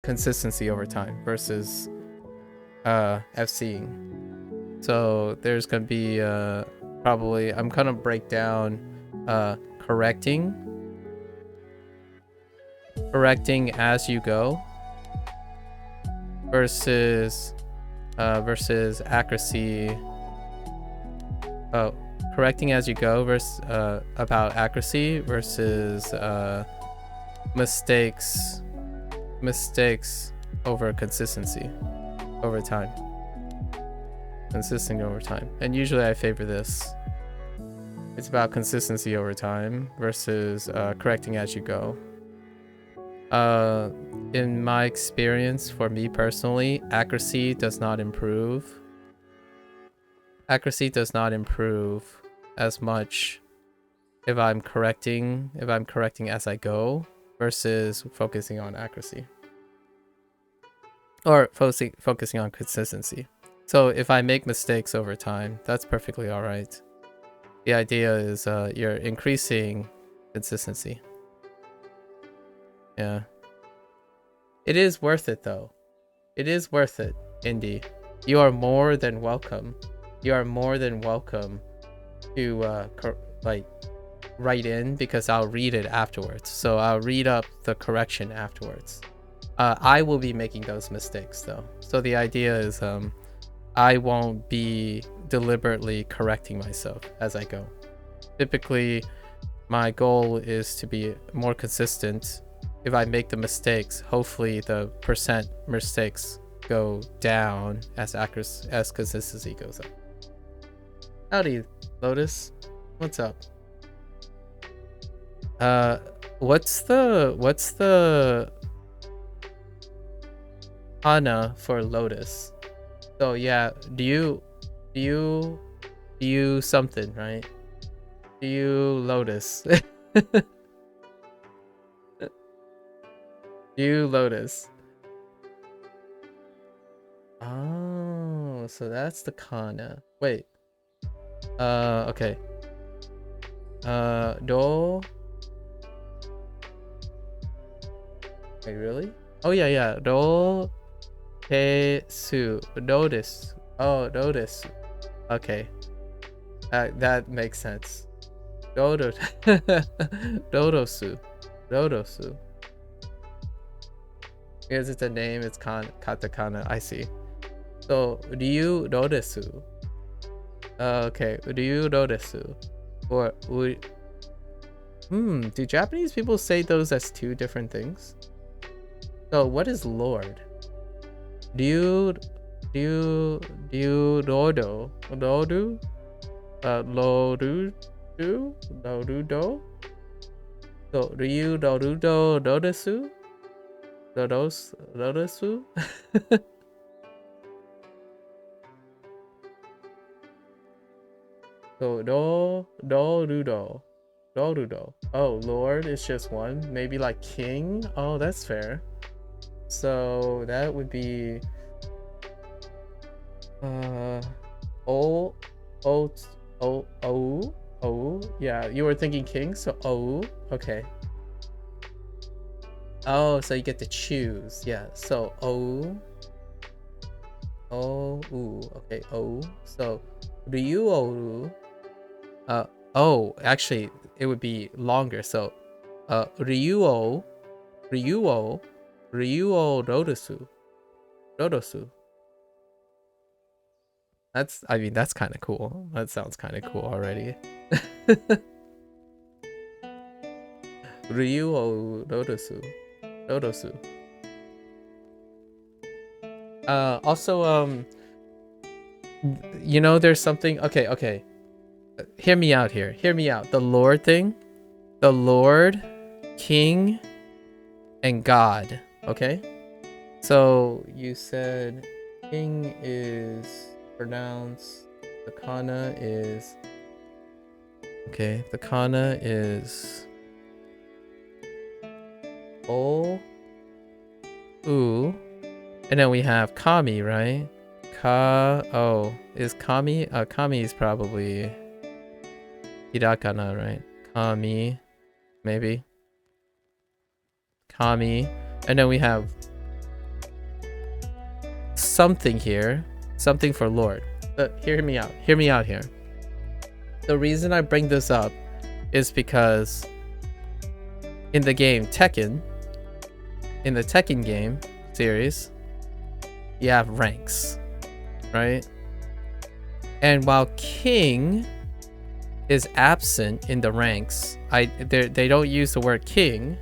consistency over time versus FCing. So there's gonna be probably I'm gonna break down correcting as you go versus accuracy. Correcting as you go versus about accuracy versus mistakes over consistency over time. Consistent over time. And usually I favor this. It's about consistency over time versus correcting as you go. In my experience, for me personally, accuracy does not improve. Accuracy does not improve as much if I'm correcting as I go versus focusing on accuracy. Or focusing on consistency. So if I make mistakes over time, that's perfectly all right. The idea is you're increasing consistency. Yeah. It is worth it though. It is worth it, Indy. You are more than welcome. You are more than welcome to write in, because I'll read it afterwards. So I'll read up the correction afterwards. I will be making those mistakes though. So the idea is I won't be deliberately correcting myself as I go. Typically, my goal is to be more consistent. If I make the mistakes, hopefully the percent mistakes go down as consistency goes up. Howdy, Lotus. What's up? What's the Ana for Lotus? So yeah, do you something, right? Do you Lotus? Do you Lotus? Oh, so that's the kana. Wait. Okay. Do. Wait, really? Oh yeah. Do. Te su. Notice. Oh, notice. Okay. That makes sense. Dodo. Dodosu. Dodosu. Because it's a name, it's katakana. I see. So, do you notisu? Okay. Do you notisu? Or do Japanese people say those as two different things? So, what is Lord? Do you dodo? Lodu? Lodu? Lodu? So, do you dodo dodesu? Dodesu? So, do. Oh, Lord is just one. Maybe like king? Oh, that's fair. So, that would be yeah, you were thinking king, so okay. Oh, so you get to choose. Yeah, so okay, so Ryu actually it would be longer, so Ryu Dodosu. That's kind of cool. That sounds kind of cool already. Ryu Dodosu. Also, you know, there's something. Okay. Hear me out here. The Lord thing, the Lord, King, and God. Okay. So you said King is pronounced. The kana is. Okay. The kana is. And then we have kami, right? Is kami? Kami is probably hirakana, right? Kami, maybe. Kami, and then we have something here, something for Lord. Hear me out. Hear me out here. The reason I bring this up is because in the game Tekken, in the Tekken game series, you have ranks, right? And while king is absent in the ranks, they don't use the word king.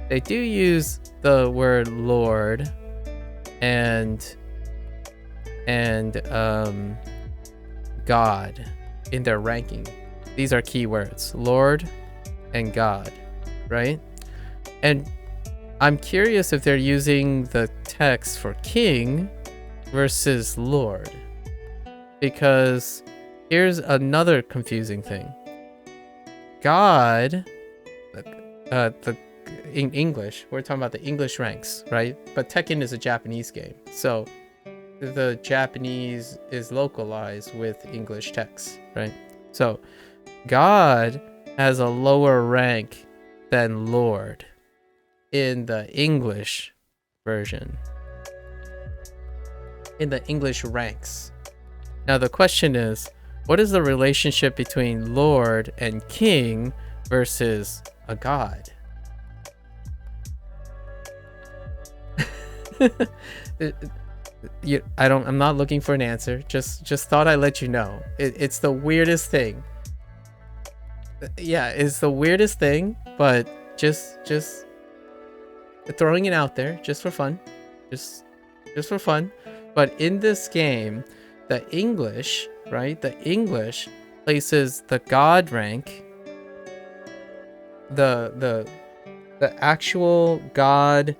They do use the word Lord and God in their ranking. These are key words, Lord and God, right? And I'm curious if they're using the text for king versus Lord, because here's another confusing thing. God, in English, we're talking about the English ranks, right? But Tekken is a Japanese game, so the Japanese is localized with English text, right? So God has a lower rank than Lord in the English version, in the English ranks. Now the question is, what is the relationship between Lord and King versus a god? I'm not looking for an answer. Just thought I'd let you know. It's the weirdest thing. Yeah, it's the weirdest thing, but just throwing it out there just for fun. Just for fun. But in this game, the English, right? The English places the god rank, the actual god,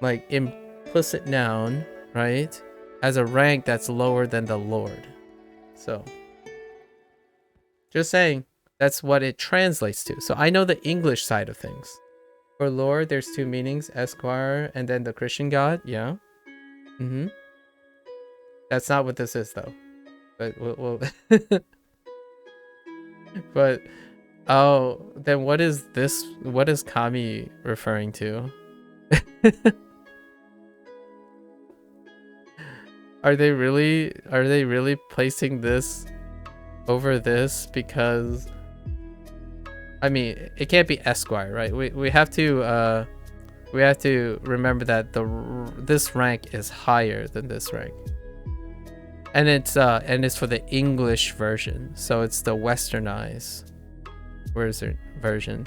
like implicit noun, right, as a rank that's lower than the Lord. So just saying, that's what it translates to. So I know the English side of things. For Lord, there's two meanings, Esquire and then the Christian God. Yeah. That's not what this is though. But we'll but oh, then what is this? What is Kami referring to? Are they really placing this over this? Because I mean, it can't be Esquire, right? We have to remember that this rank is higher than this rank. And it's for the English version, so it's the westernized version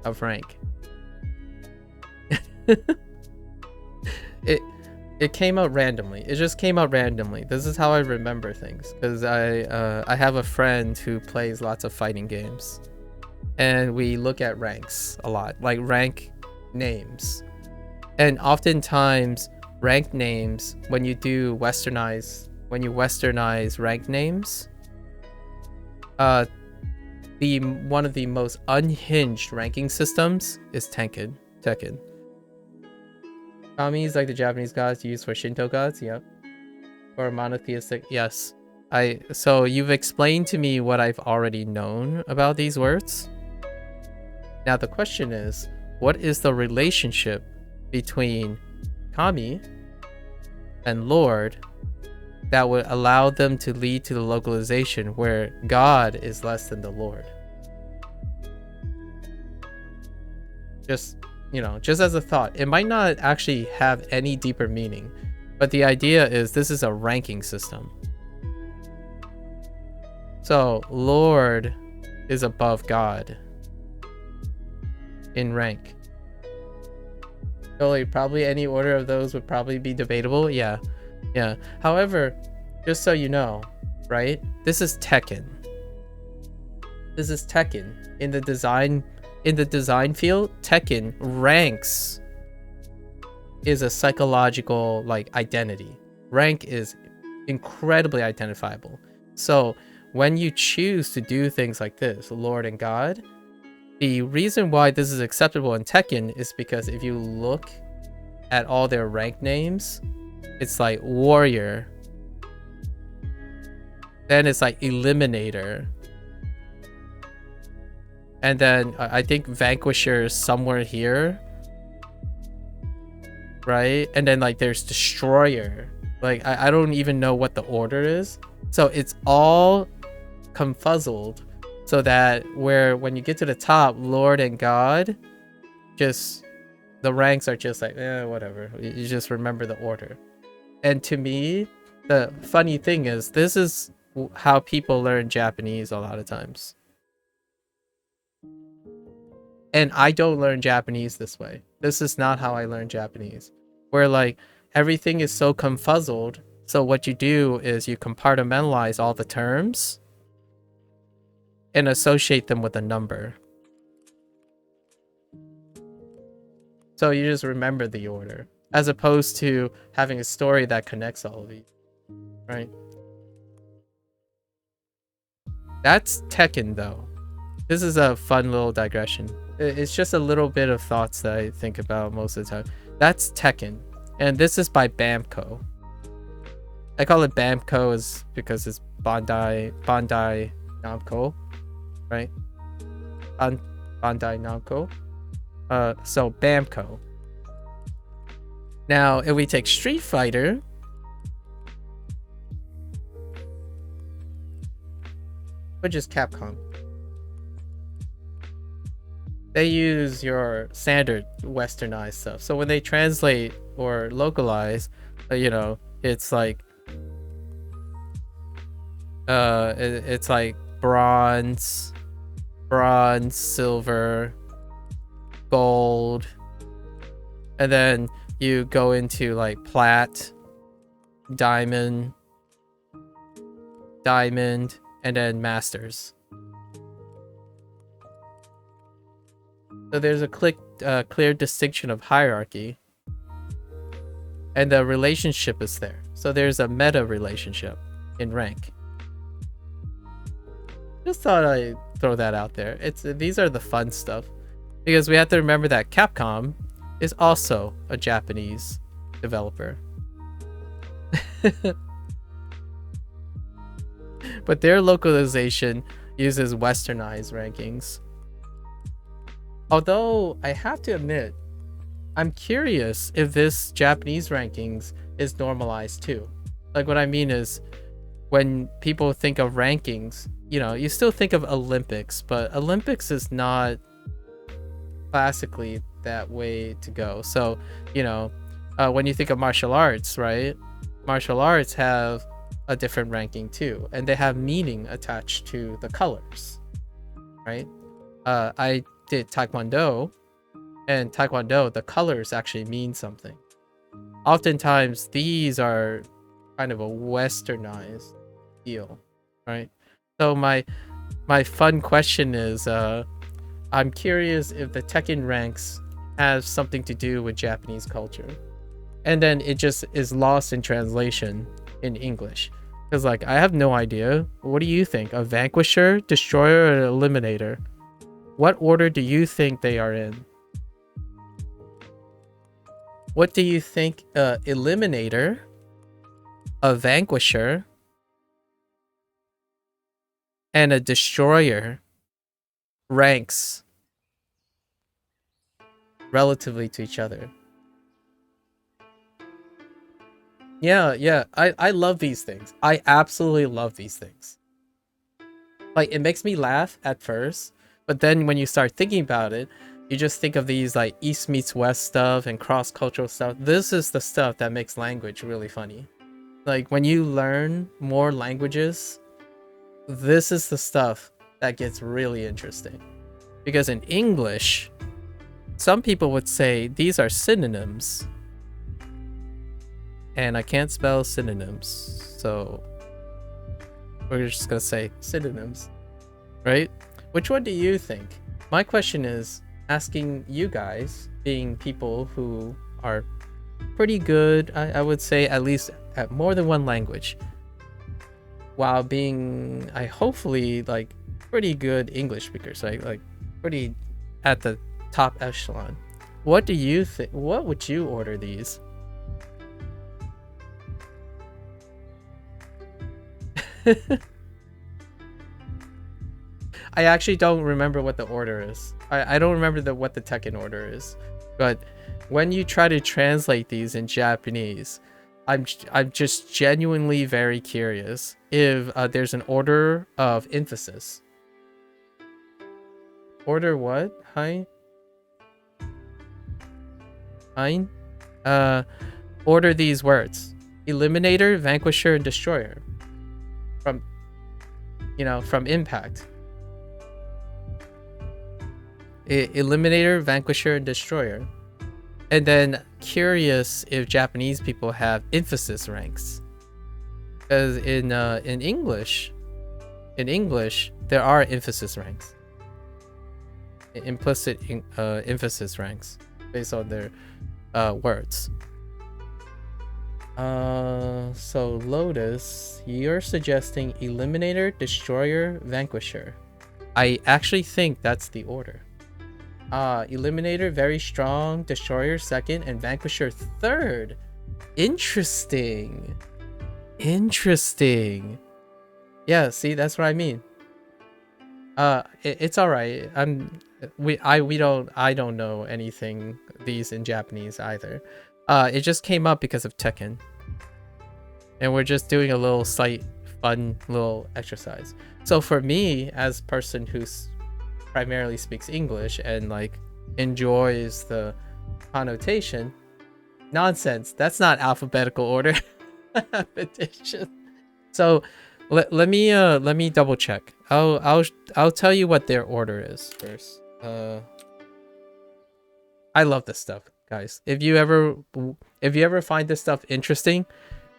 of rank. It came out randomly. It just came out randomly. This is how I remember things, because I have a friend who plays lots of fighting games, and we look at ranks a lot, like rank names, and oftentimes rank names, when you westernize rank names, one of the most unhinged ranking systems is Tekken. Kami is like the Japanese gods used for Shinto gods. Yep. Or monotheistic. Yes. So you've explained to me what I've already known about these words. Now the question is, what is the relationship between Kami and Lord that would allow them to lead to the localization where God is less than the Lord? Just as a thought. It might not actually have any deeper meaning, but the idea is this is a ranking system. So Lord is above God in rank. Totally, probably any order of those would probably be debatable. Yeah. However, just so you know, right? This is Tekken. In the design field. Tekken ranks is a psychological identity. Rank is incredibly identifiable. So when you choose to do things like this, Lord and God, the reason why this is acceptable in Tekken is because if you look at all their rank names, it's like warrior, then it's like eliminator, and then I think vanquisher is somewhere here, right? And then there's destroyer, Like, I don't even know what the order is. So it's all confuzzled so that when you get to the top, Lord and God, just the ranks are just like, whatever. You just remember the order. And to me, the funny thing is, this is how people learn Japanese a lot of times. And I don't learn Japanese this way. This is not how I learn Japanese. Where like everything is so confuzzled. So what you do is you compartmentalize all the terms and associate them with a number. So you just remember the order, as opposed to having a story that connects all of these, right? That's Tekken, though. This is a fun little digression. It's just a little bit of thoughts that I think about most of the time. That's Tekken, and this is by Bamco. I call it Bamco is because it's Bandai Namco, right? Bandai Namco. So Bamco. Now, if we take Street Fighter, which is Capcom, they use your standard westernized stuff. So when they translate or localize, you know, it's like it's like bronze, silver, gold, and then you go into like plat, diamond, and then masters. So there's a clear distinction of hierarchy, and the relationship is there. So there's a meta relationship in rank. Just thought I'd throw that out there. These are the fun stuff, because we have to remember that Capcom is also a Japanese developer. But their localization uses westernized rankings. Although I have to admit, I'm curious if this Japanese rankings is normalized too. Like, what I mean is, when people think of rankings, you know, you still think of Olympics, but Olympics is not classically that way to go. So, you know, when you think of martial arts, right? Martial arts have a different ranking too, and they have meaning attached to the colors, right? I did Taekwondo, and Taekwondo, the colors actually mean something. Oftentimes, these are kind of a westernized deal, right? So my fun question is, I'm curious if the Tekken ranks has something to do with Japanese culture, and then it just is lost in translation in English. Because, like, I have no idea. What do you think? A vanquisher, destroyer, or an eliminator? What order do you think they are in? What do you think eliminator, a vanquisher, and a destroyer ranks relatively to each other? Yeah, I love these things. I absolutely love these things. Like, it makes me laugh at first, but then when you start thinking about it, you just think of these like East meets West stuff and cross-cultural stuff. This is the stuff that makes language really funny. Like, when you learn more languages, this is the stuff that gets really interesting. Because in English, some people would say these are synonyms. And I can't spell synonyms, so we're just gonna say synonyms, right? Which one do you think? My question is asking you guys, being people who are pretty good, I would say, at least at more than one language, while being, hopefully, like, pretty good English speakers, right? Like, pretty at the top echelon. What do you think? What would you order these? I actually don't remember what the order is. I don't remember what the Tekken order is. But when you try to translate these in Japanese, I'm just genuinely very curious if there's an order of emphasis. Order what? Hein? Hein? Order these words: Eliminator, Vanquisher, and Destroyer. From, from Impact. Eliminator, Vanquisher, and Destroyer. And then curious if Japanese people have emphasis ranks, because in English there are emphasis ranks, implicit emphasis ranks based on their words. So Lotus, you're suggesting Eliminator, Destroyer, Vanquisher. I actually think that's the order. Eliminator very strong, Destroyer second, and Vanquisher third. Interesting. Yeah, see, that's what I mean. It's all right. I don't know anything these in Japanese either. It just came up because of Tekken, and we're just doing a little fun little exercise. So for me, as a person who's primarily speaks English and like enjoys the connotation, nonsense, that's not alphabetical order. So let me double check. I'll tell you what their order is first. I love this stuff, guys. If you ever find this stuff interesting,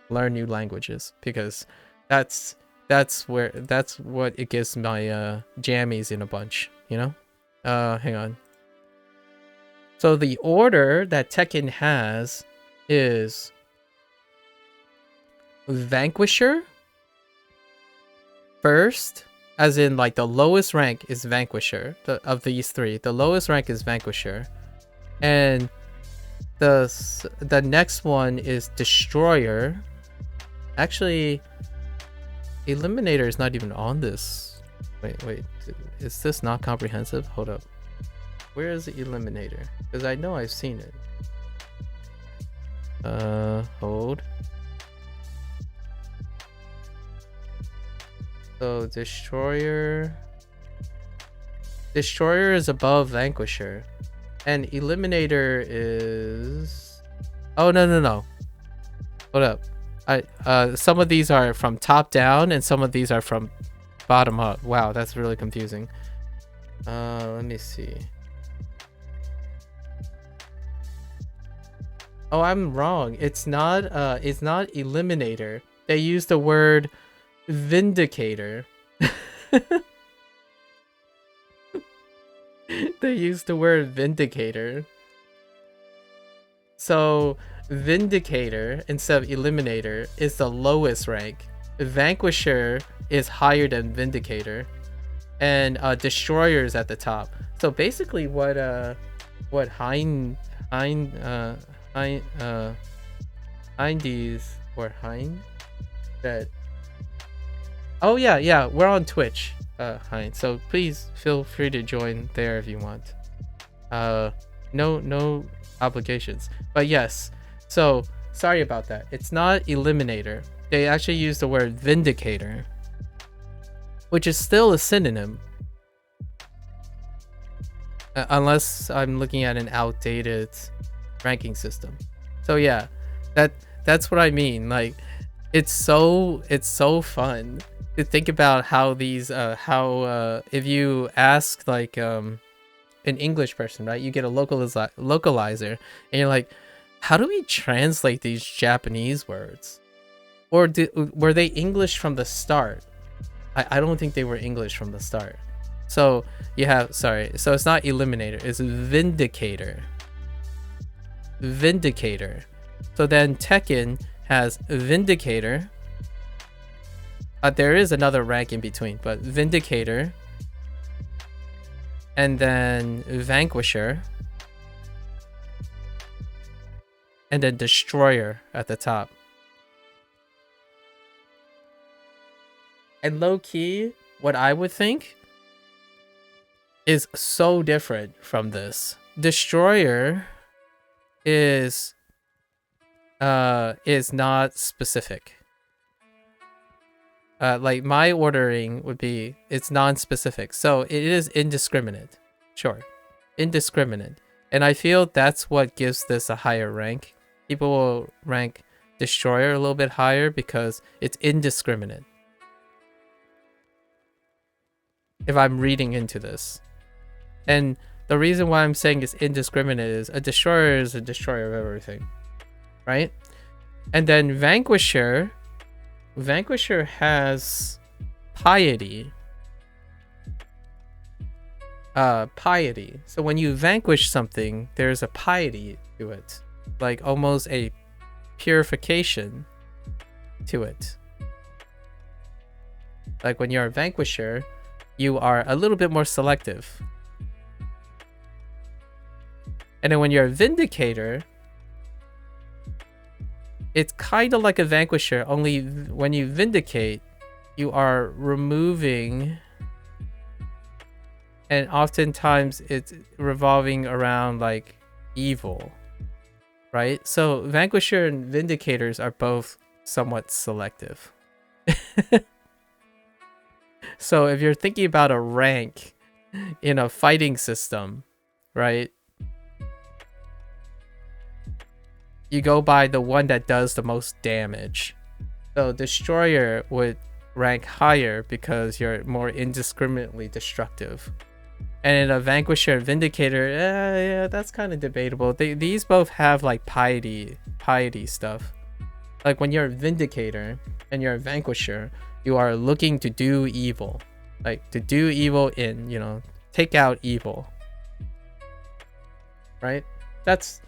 learn new languages, because that's what it gives my jammies in a bunch, hang on. So the order that Tekken has is Vanquisher first, as in like the lowest rank is Vanquisher. Of these three, the lowest rank is Vanquisher, and the next one is Destroyer. Actually, Eliminator is not even on this. Wait, is this not comprehensive? Hold up, where is the Eliminator? Because I know I've seen it. Hold. So Destroyer is above Vanquisher, and Eliminator is... Oh, no. Hold up. Some of these are from top down and some of these are from bottom up. Wow, that's really confusing. Let me see. Oh, I'm wrong. It's not Eliminator. They use the word Vindicator. They use the word Vindicator. So Vindicator instead of Eliminator is the lowest rank. Vanquisher is higher than Vindicator, and Destroyer is at the top. So basically, what Hindies or Hein that... Oh yeah, we're on Twitch, Hein. So please feel free to join there if you want. No obligations. But yes. So sorry about that. It's not Eliminator. They actually use the word Vindicator, which is still a synonym. Unless I'm looking at an outdated ranking system. So yeah, that's what I mean. Like, it's so fun to think about how these if you ask like an English person, right, you get a localizer, and you're like, how do we translate these Japanese words? Or were they English from the start? I don't think they were English from the start. So you have, sorry, so it's not Eliminator, it's Vindicator. So then Tekken has Vindicator. There is another rank in between, but Vindicator, and then Vanquisher, and then Destroyer at the top. And low-key, what I would think is so different from this. Destroyer is is not specific. Like my ordering would be, it's non-specific, so it is indiscriminate. Sure, indiscriminate, and I feel that's what gives this a higher rank. People will rank Destroyer a little bit higher because it's indiscriminate. If I'm reading into this, and the reason why I'm saying it's indiscriminate is a Destroyer is a destroyer of everything, right? And then Vanquisher has piety. Piety. So when you vanquish something, there's a piety to it, like almost a purification to it. Like when you're a vanquisher, you are a little bit more selective. And then when you're a vindicator, it's kind of like a vanquisher, only when you vindicate, you are removing, and oftentimes it's revolving around like evil, right? So vanquisher and vindicators are both somewhat selective. So if you're thinking about a rank in a fighting system, right? You go by the one that does the most damage. So Destroyer would rank higher because you're more indiscriminately destructive. And in a Vanquisher and Vindicator, yeah, that's kind of debatable. These both have like piety stuff. Like when you're a Vindicator and you're a Vanquisher, you are looking to do evil. Like to do evil in, you know, take out evil. Right? That's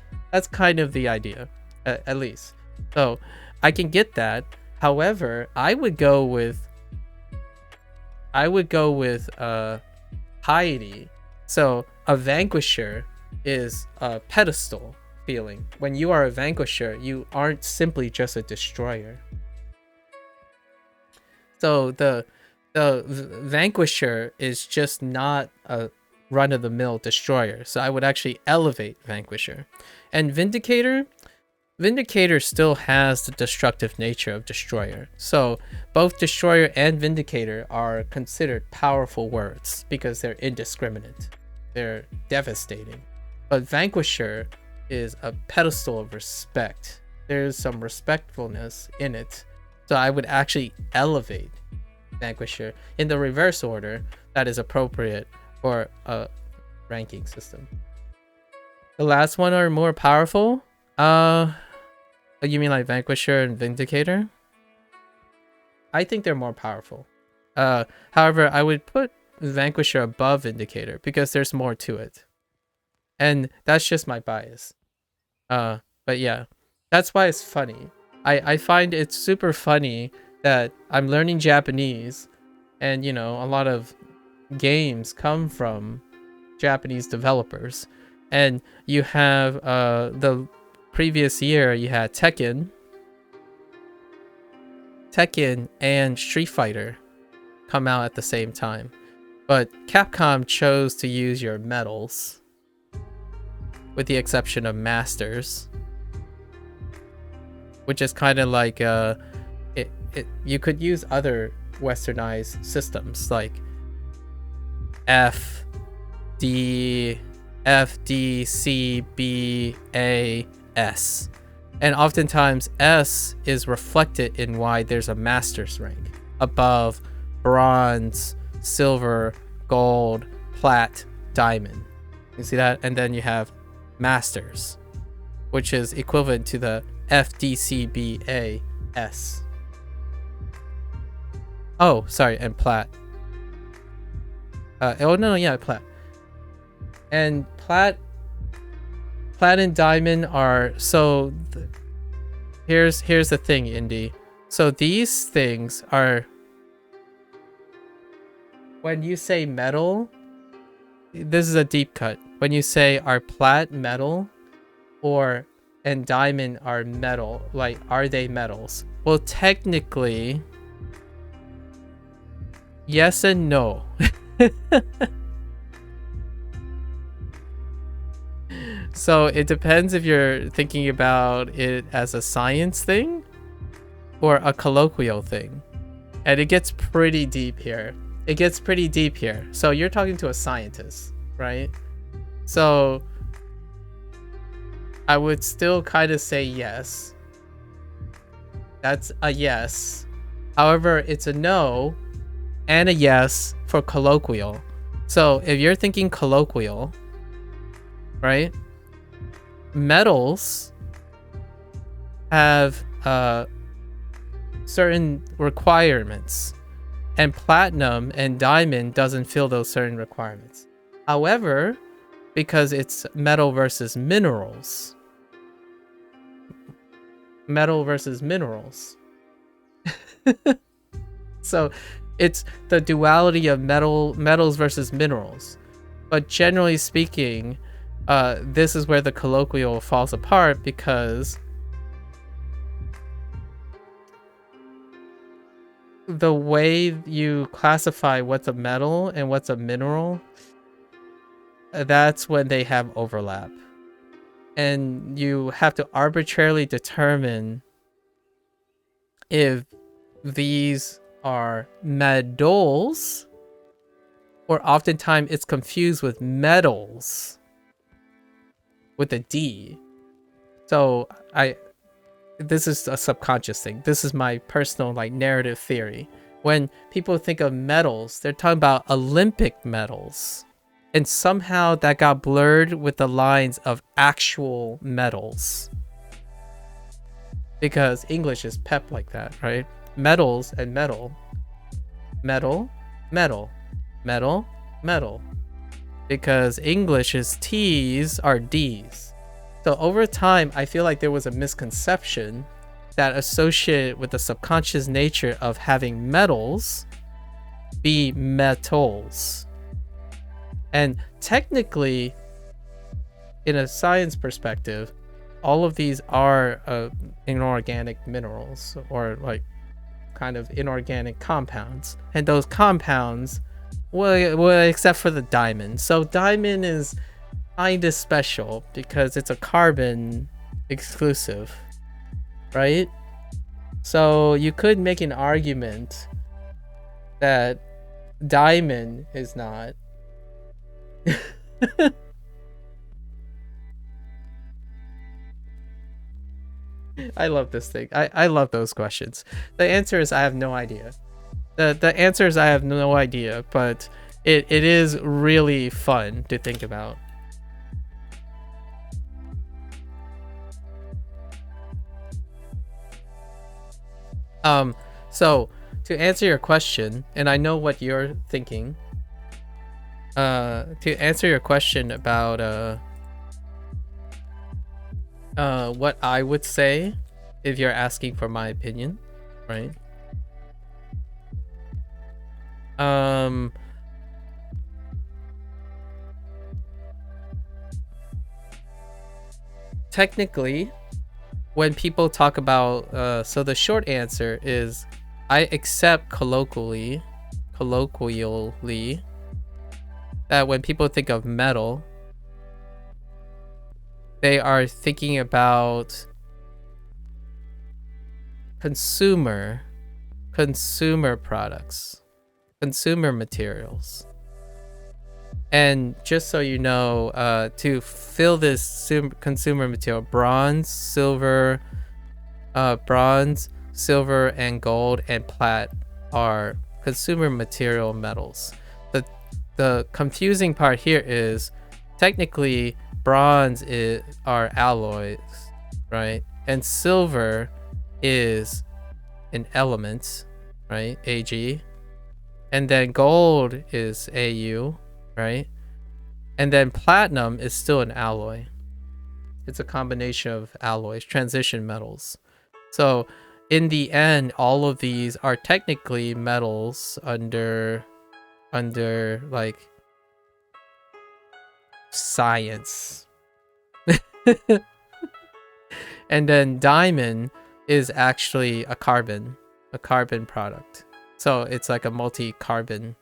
kind of the idea, at least. So I can get that. However, I would go with piety. So a vanquisher is a pedestal feeling. When you are a vanquisher, you aren't simply just a destroyer. So the vanquisher is just not a run-of-the-mill destroyer. So I would actually elevate vanquisher. And vindicator still has the destructive nature of destroyer. So both destroyer and vindicator are considered powerful words because they're indiscriminate. They're devastating. But vanquisher is a pedestal of respect. There's some respectfulness in it. So I would actually elevate vanquisher in the reverse order that is appropriate for a ranking system. The last one are more powerful. You mean like Vanquisher and Vindicator? I think they're more powerful. However, I would put Vanquisher above Vindicator because there's more to it. And that's just my bias. But yeah, that's why it's funny. I find it super funny that I'm learning Japanese and, you know, a lot of games come from Japanese developers. And you have the previous year you had Tekken and Street Fighter come out at the same time, but Capcom chose to use your medals, with the exception of Masters, which is kind of like you could use other westernized systems like F, D, C, B, A, S. And oftentimes S is reflected in why there's a master's rank above bronze, silver, gold, plat, diamond. You see that? And then you have masters, which is equivalent to the FDCBA S. Oh, sorry, and plat. Plat. And plat and diamond are here's the thing, Indy. So these things are, when you say metal, this is a deep cut. When you say are plat metal and diamond are metal, like are they metals? Well, technically, yes and no. So it depends if you're thinking about it as a science thing or a colloquial thing. And it gets pretty deep here. It gets pretty deep here. So you're talking to a scientist, right? So I would still kind of say yes. That's a yes. However, it's a no and a yes for colloquial. So if you're thinking colloquial, right? Metals have certain requirements, and platinum and diamond doesn't fill those certain requirements. However, because it's metal versus minerals, so it's the duality of metals versus minerals. But generally speaking, this is where the colloquial falls apart, because the way you classify what's a metal and what's a mineral, that's when they have overlap. And you have to arbitrarily determine if these are metals, or oftentimes it's confused with metals with a D. So this is a subconscious thing. This is my personal narrative theory. When people think of metals, they're talking about Olympic metals. And somehow that got blurred with the lines of actual metals. Because English is pep like that, right? Metals and metal. Metal, metal, metal, metal. Because English's T's are D's. So over time, I feel like there was a misconception that associated with the subconscious nature of having metals be metals. And technically, in a science perspective, all of these are inorganic minerals, or kind of inorganic compounds. And those compounds, well, except for the diamond. So diamond is kind of special because it's a carbon exclusive, right? So you could make an argument that diamond is not. I love this thing. I love those questions. The answer is I have no idea. The answer is I have no idea, but it is really fun to think about. So to answer your question, and I know what you're thinking, to answer your question about what I would say if you're asking for my opinion, right? Technically, when people talk about so the short answer is I accept colloquially that when people think of metal, they are thinking about consumer products, consumer materials. And just so you know, to fill this consumer material, bronze, silver, and gold and plat are consumer material metals. The confusing part here is technically bronze are alloys, right? And silver is an element, right? Ag. And then gold is Au, right? And then platinum is still an alloy. It's a combination of alloys, transition metals. So in the end, all of these are technically metals under science. And then diamond is actually a carbon product. So it's like a multi-carbon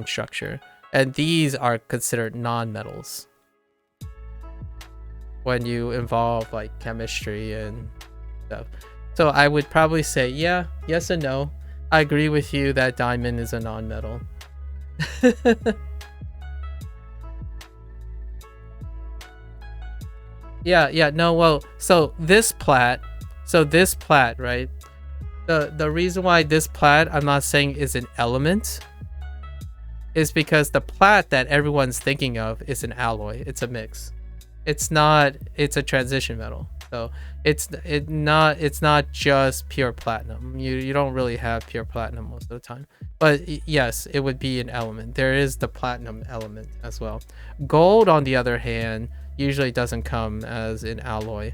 structure. And these are considered non-metals. when you involve like chemistry and stuff. So I would probably say yeah, yes and no. I agree with you that diamond is a non-metal. Yeah, no, well, so this plat, right? The reason why this plat I'm not saying is an element is because the plat that everyone's thinking of is an alloy. It's a mix. It's not, it's a transition metal. So it's not just pure platinum. You don't really have pure platinum most of the time. But yes, it would be an element. There is the platinum element as well. Gold, on the other hand, usually doesn't come as an alloy.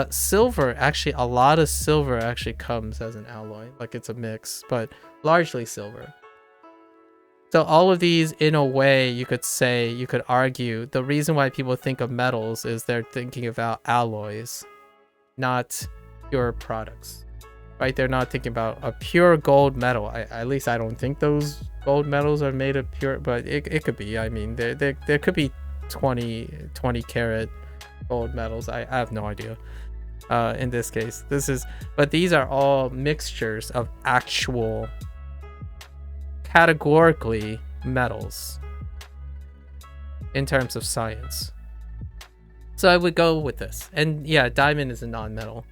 Silver, actually, a lot of silver actually comes as an alloy. Like it's a mix, but largely silver. So all of these, in a way, you could say, you could argue, the reason why people think of metals is they're thinking about alloys, not pure products, right? They're not thinking about a pure gold metal. At least I don't think those gold metals are made of pure, but it could be. I mean, there could be 20 karat gold metals. I have no idea. In this case, but these are all mixtures of actual categorically metals in terms of science. So I would go with this. And yeah, diamond is a non-metal.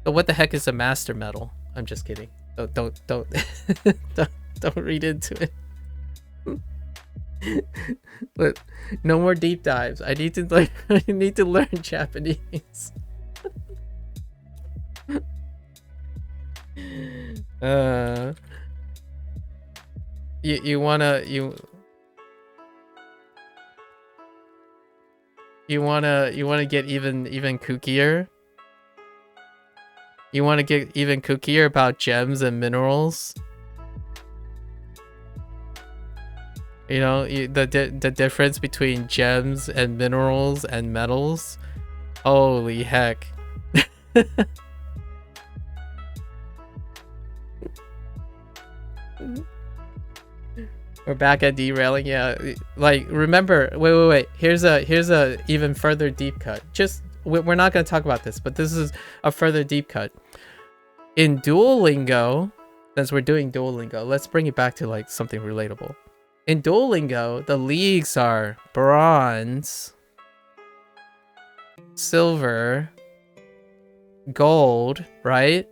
But what the heck is a master metal? I'm just kidding. Don't don't read into it. But no more deep dives. I need to learn Japanese. You wanna get even kookier? You wanna get even kookier about gems and minerals? You know, the difference between gems and minerals and metals? Holy heck. We're back at derailing. Yeah, like remember, wait. Here's a even further deep cut. Just we're not going to talk about this, but this is a further deep cut. In Duolingo, since we're doing Duolingo, let's bring it back to like something relatable. In Duolingo, the leagues are bronze, silver, gold, right?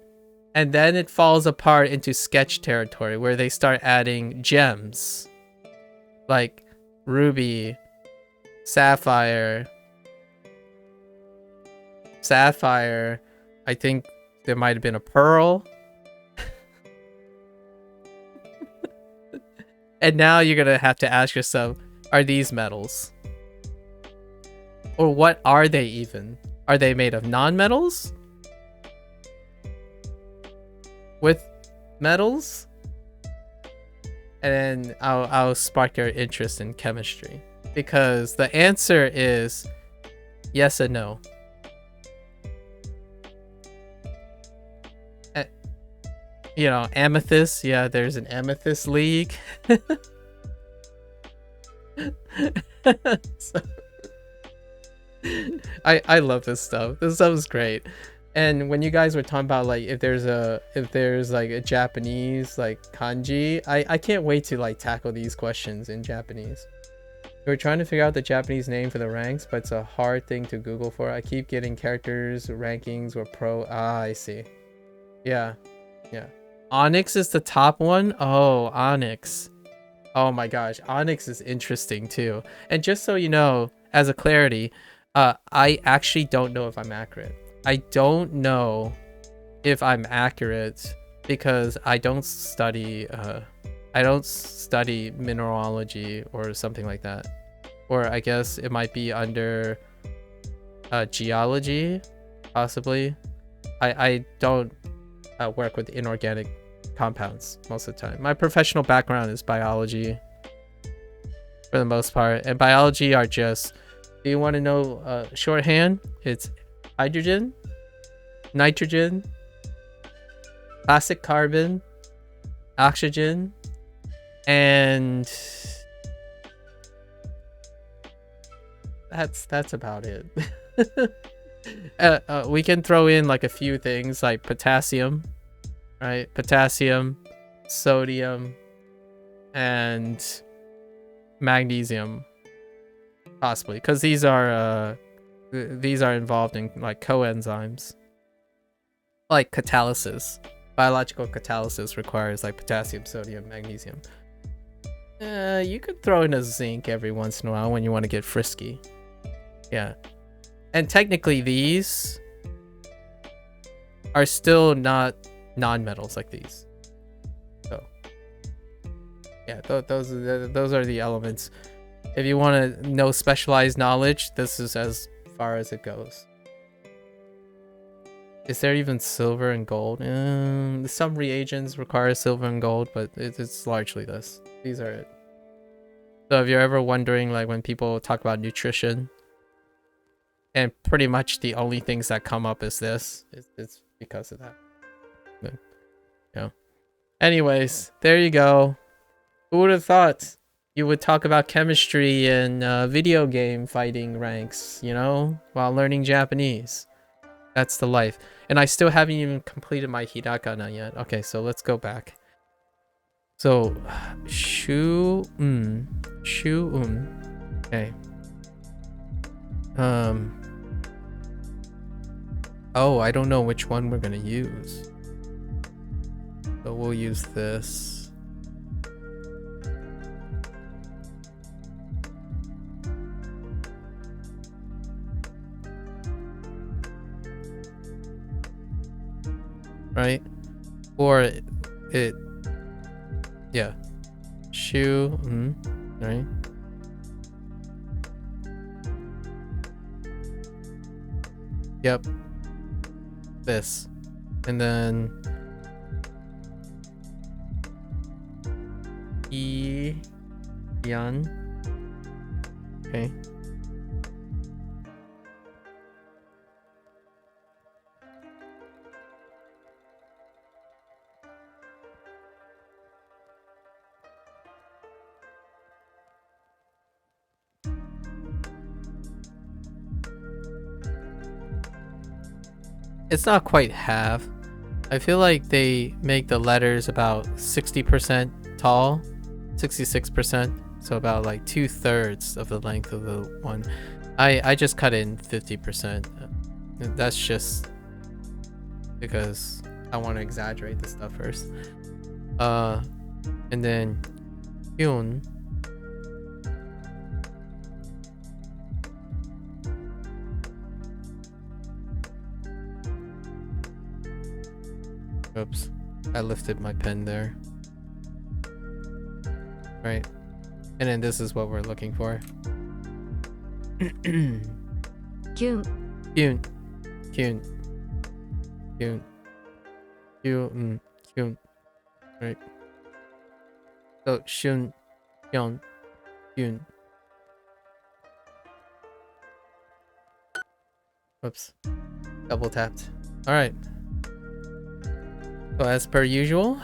And then it falls apart into sketch territory where they start adding gems like ruby, sapphire. I think there might have been a pearl. And now you're going to have to ask yourself, are these metals? Or what are they even? Are they made of non-metals? With metals? And then I'll spark your interest in chemistry, because the answer is yes and no. You know, amethyst. Yeah, there's an amethyst league. So, I love this stuff. This stuff is great. And when you guys were talking about like if there's like a Japanese like kanji, I can't wait to like tackle these questions in Japanese. We're trying to figure out the Japanese name for the ranks, but it's a hard thing to Google for. I keep getting characters rankings or pro. Ah, I see. Yeah. Onyx is the top one. Oh, Onyx. Oh my gosh, Onyx is interesting too. And just so you know, as a clarity, I actually don't know if I'm accurate. I don't know if I'm accurate because I don't study mineralogy or something like that. Or I guess it might be under geology, possibly. I don't work with inorganic compounds most of the time. My professional background is biology for the most part. And biology are just, do you want to know shorthand? It's hydrogen, nitrogen, classic carbon, oxygen, and that's about it. We can throw in like a few things like potassium, right? Potassium, sodium, and magnesium, possibly, because these are involved in like coenzymes, like catalysis. Biological catalysis requires like potassium, sodium, magnesium. You could throw in a zinc every once in a while when you want to get frisky. Yeah. And technically these are still not non-metals like these. So yeah, those are the elements. If you want to know specialized knowledge, this is as far as it goes. Is there even silver and gold? Some reagents require silver and gold, but it's largely this. These are it. So if you're ever wondering, like when people talk about nutrition, and pretty much the only things that come up is this, it's because of that. But, yeah. Anyways, there you go. Who would have thought you would talk about chemistry and video game fighting ranks, you know, while learning Japanese? That's the life. And I still haven't even completed my hiragana yet. Okay, so let's go back. So, okay. Oh, I don't know which one we're gonna use. So we'll use this. Right? Or it yeah. Right? Yep. This. And then Yan. Okay. It's not quite half. I feel like they make the letters about 60% tall, 66%, so about like 2/3 of the length of the one. I just cut in 50%. That's just because I want to exaggerate the stuff first. And then Hyun. Oops, I lifted my pen there. Right. And then this is what we're looking for. Kyun. Kyun. Kyun. Kyun. Kyun. Kyun. Right. So Shun. Kyun. Kyun. Whoops. Double tapped. Alright. So as per usual,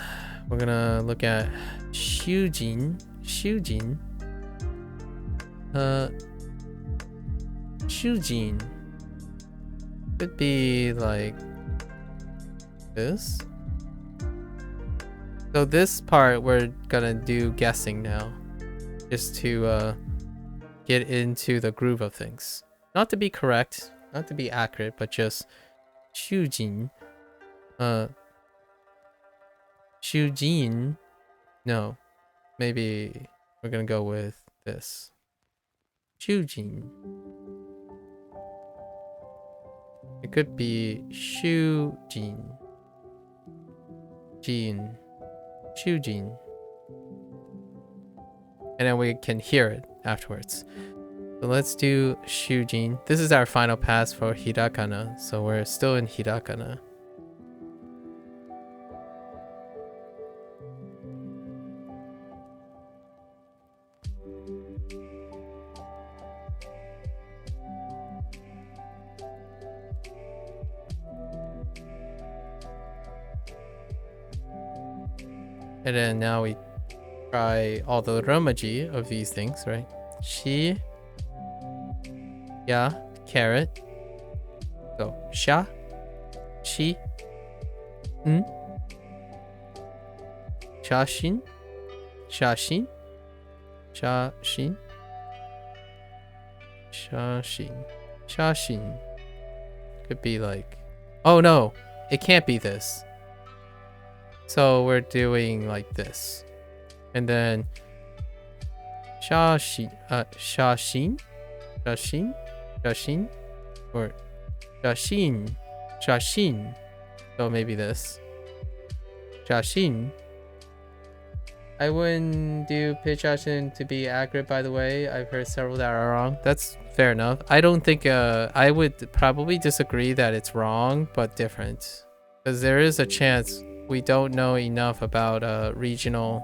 we're gonna look at Shujin. Shujin. Shujin. Could be like this. So this part we're gonna do guessing now. Just to get into the groove of things. Not to be correct, not to be accurate, but just Shujin. Shujin. No. Maybe we're gonna go with this. Shujin. It could be Shujin. Jin. Shujin. And then we can hear it afterwards. So let's do Shujin. This is our final pass for hiragana, so we're still in hiragana. And then now we try all the romaji of these things, right? Shi, ya, carrot, So sha, shi, n, shashin, shashin, shashin, shashin, shashin. Could be like, oh no, it can't be this. So we're doing like this, and then shashin, shashin, shashin, shashin, or shashin, shashin. So maybe this. Shashin. I wouldn't do pitch action to be accurate, by the way. I've heard several that are wrong. That's fair enough. I don't think I would probably disagree that it's wrong, but different. Because there is a chance we don't know enough about regional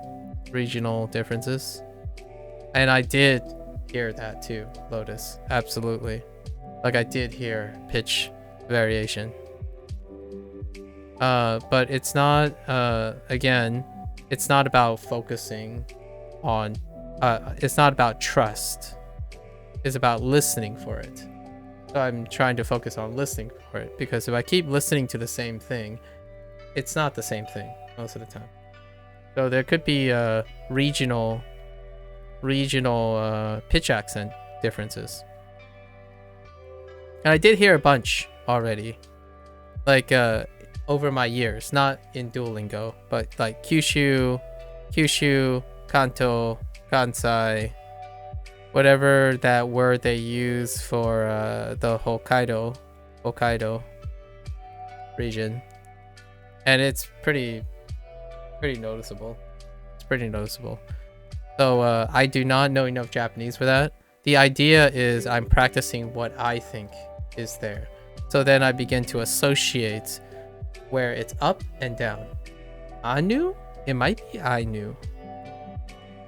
differences. And I did hear that too, Lotus. Absolutely. Like I did hear pitch variation. But it's not again, it's not about focusing on it's not about trust. It's about listening for it. So I'm trying to focus on listening for it, because if I keep listening to the same thing, it's not the same thing most of the time. So there could be regional pitch accent differences. And I did hear a bunch already. Like over my years, not in Duolingo, but like Kyushu, Kanto, Kansai, whatever that word they use for the Hokkaido region. And it's pretty noticeable. It's pretty noticeable. So I do not know enough Japanese for that. The idea is I'm practicing what I think is there. So then I begin to associate where it's up and down. Anu? It might be Ainu.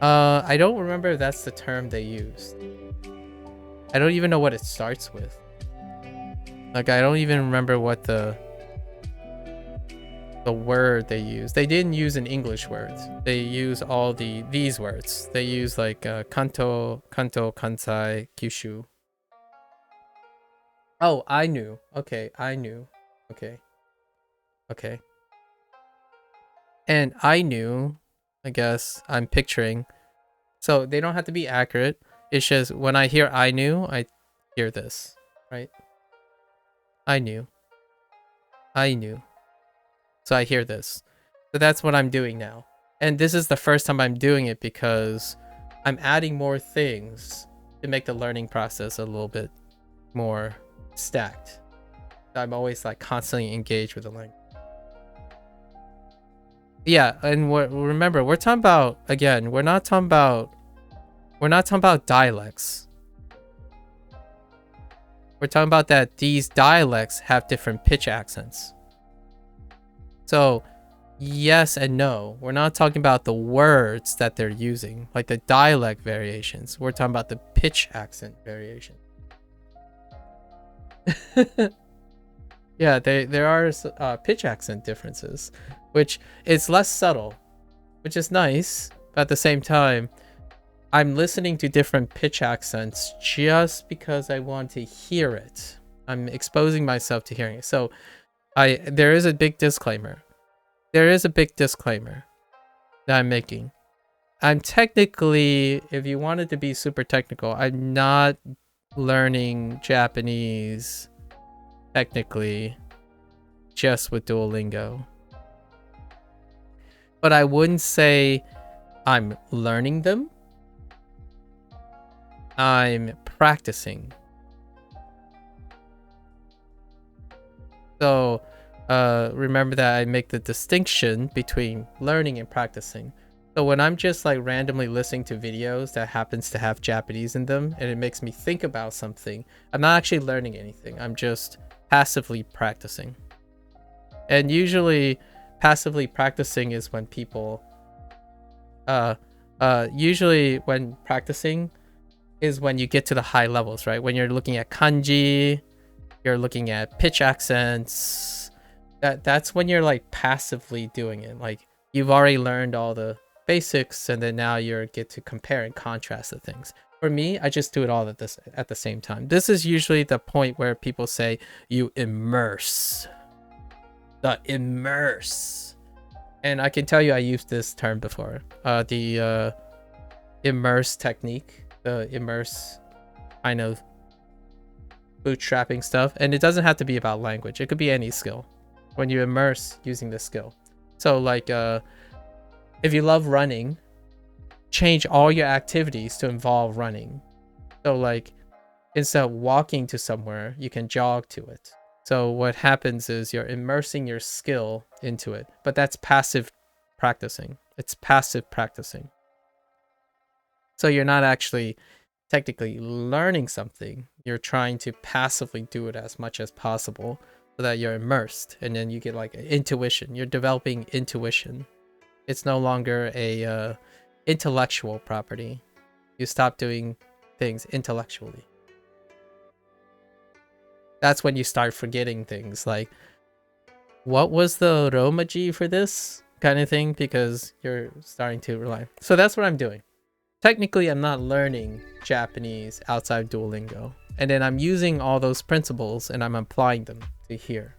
I don't remember if that's the term they used. I don't even know what it starts with. Like I don't even remember what the word they used. They didn't use an English words. They use all these words. They use like Kanto, Kansai, Kyushu. Oh, I knew. Okay, I knew. Okay. And I knew, I guess I'm picturing. So they don't have to be accurate. It's just when I hear I knew, I hear this, right? I knew. So I hear this. So that's what I'm doing now. And this is the first time I'm doing it because I'm adding more things to make the learning process a little bit more stacked. I'm always like constantly engaged with the language. Yeah, and remember, we're talking about, again, we're not talking about dialects. We're talking about that these dialects have different pitch accents. So yes and no. We're not talking about the words that they're using, like the dialect variations. We're talking about the pitch accent variation. Yeah, there are pitch accent differences, which is less subtle, which is nice. But at the same time, I'm listening to different pitch accents just because I want to hear it. I'm exposing myself to hearing it. So there is a big disclaimer. There is a big disclaimer that I'm making. I'm technically, if you wanted to be super technical, I'm not learning Japanese technically just with Duolingo. But I wouldn't say I'm learning them. I'm practicing. So remember that I make the distinction between learning and practicing. So when I'm just like randomly listening to videos that happens to have Japanese in them and it makes me think about something, I'm not actually learning anything. I'm just passively practicing. And usually passively practicing is when people usually when practicing is when you get to the high levels, right? When you're looking at kanji, you're looking at pitch accents. That's when you're like passively doing it. Like you've already learned all the basics and then now you get to compare and contrast the things. For me, I just do it all at the same time. This is usually the point where people say you immerse. The immerse. And I can tell you I used this term before. The immerse technique. The immerse kind of bootstrapping stuff. And it doesn't have to be about language. It could be any skill. When you immerse using the skill. So like if you love running, change all your activities to involve running. So like instead of walking to somewhere, you can jog to it. So what happens is you're immersing your skill into it, but that's passive practicing. It's passive practicing. So you're not actually technically learning something. You're trying to passively do it as much as possible so that you're immersed, and then you get like intuition. You're developing intuition. It's no longer a intellectual property. You stop doing things intellectually. That's when you start forgetting things like, what was the romaji for this kind of thing, because you're starting to rely. So that's what I'm doing. Technically, I'm not learning Japanese outside Duolingo. And then I'm using all those principles and I'm applying them to here.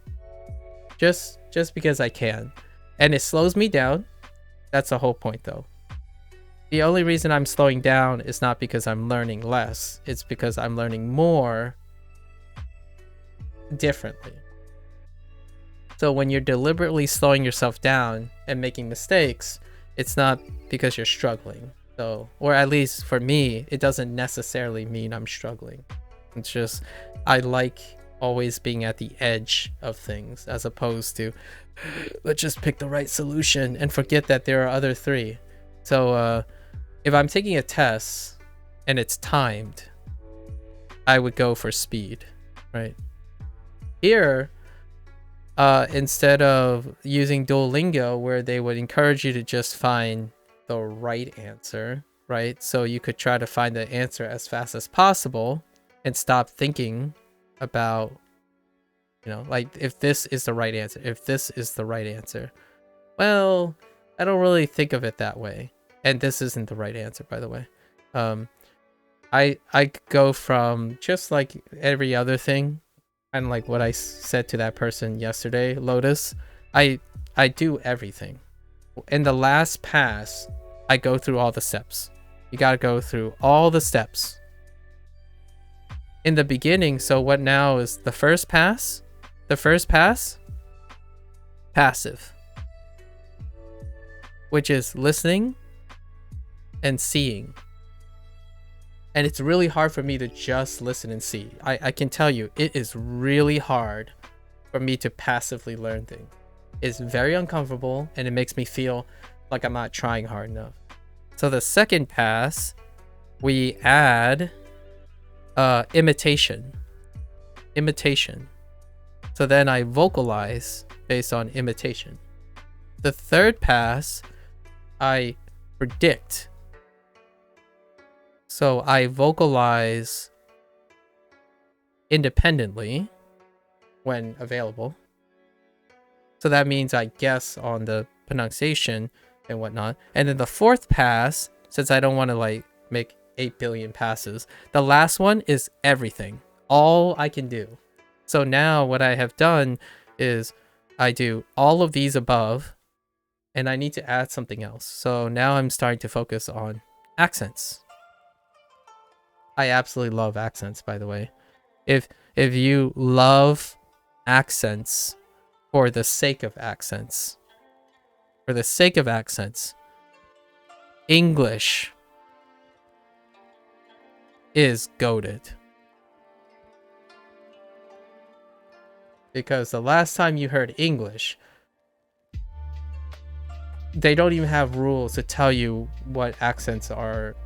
Just because I can. And it slows me down. That's the whole point though. The only reason I'm slowing down is not because I'm learning less. It's because I'm learning more differently. So when you're deliberately slowing yourself down and making mistakes, it's not because you're struggling. So, or at least for me, it doesn't necessarily mean I'm struggling. It's just, I like always being at the edge of things as opposed to, let's just pick the right solution and forget that there are other three. So if I'm taking a test and it's timed, I would go for speed, right? Here, instead of using Duolingo where they would encourage you to just find the right answer, right? So you could try to find the answer as fast as possible and stop thinking about, you know, like if this is the right answer, if this is the right answer. Well, I don't really think of it that way. And this isn't the right answer, by the way. I go from just like every other thing, and like what I said to that person yesterday, Lotus, I do everything. In the last pass, I go through all the steps. You gotta go through all the steps. In the beginning, so what now is the first pass? The first pass? Passive. Which is listening and seeing. And it's really hard for me to just listen and see. I can tell you, it is really hard for me to passively learn things. It's very uncomfortable and it makes me feel like I'm not trying hard enough. So the second pass, we add imitation. Imitation. So then I vocalize based on imitation. The third pass, I predict. So I vocalize independently when available. So that means I guess on the pronunciation and whatnot. And then the fourth pass, since I don't want to like make 8 billion passes, the last one is everything. All I can do. So now what I have done is I do all of these above and I need to add something else. So now I'm starting to focus on accents. I absolutely love accents, by the way. If you love accents for the sake of accents, English is goated. Because the last time you heard English, they don't even have rules to tell you what accents are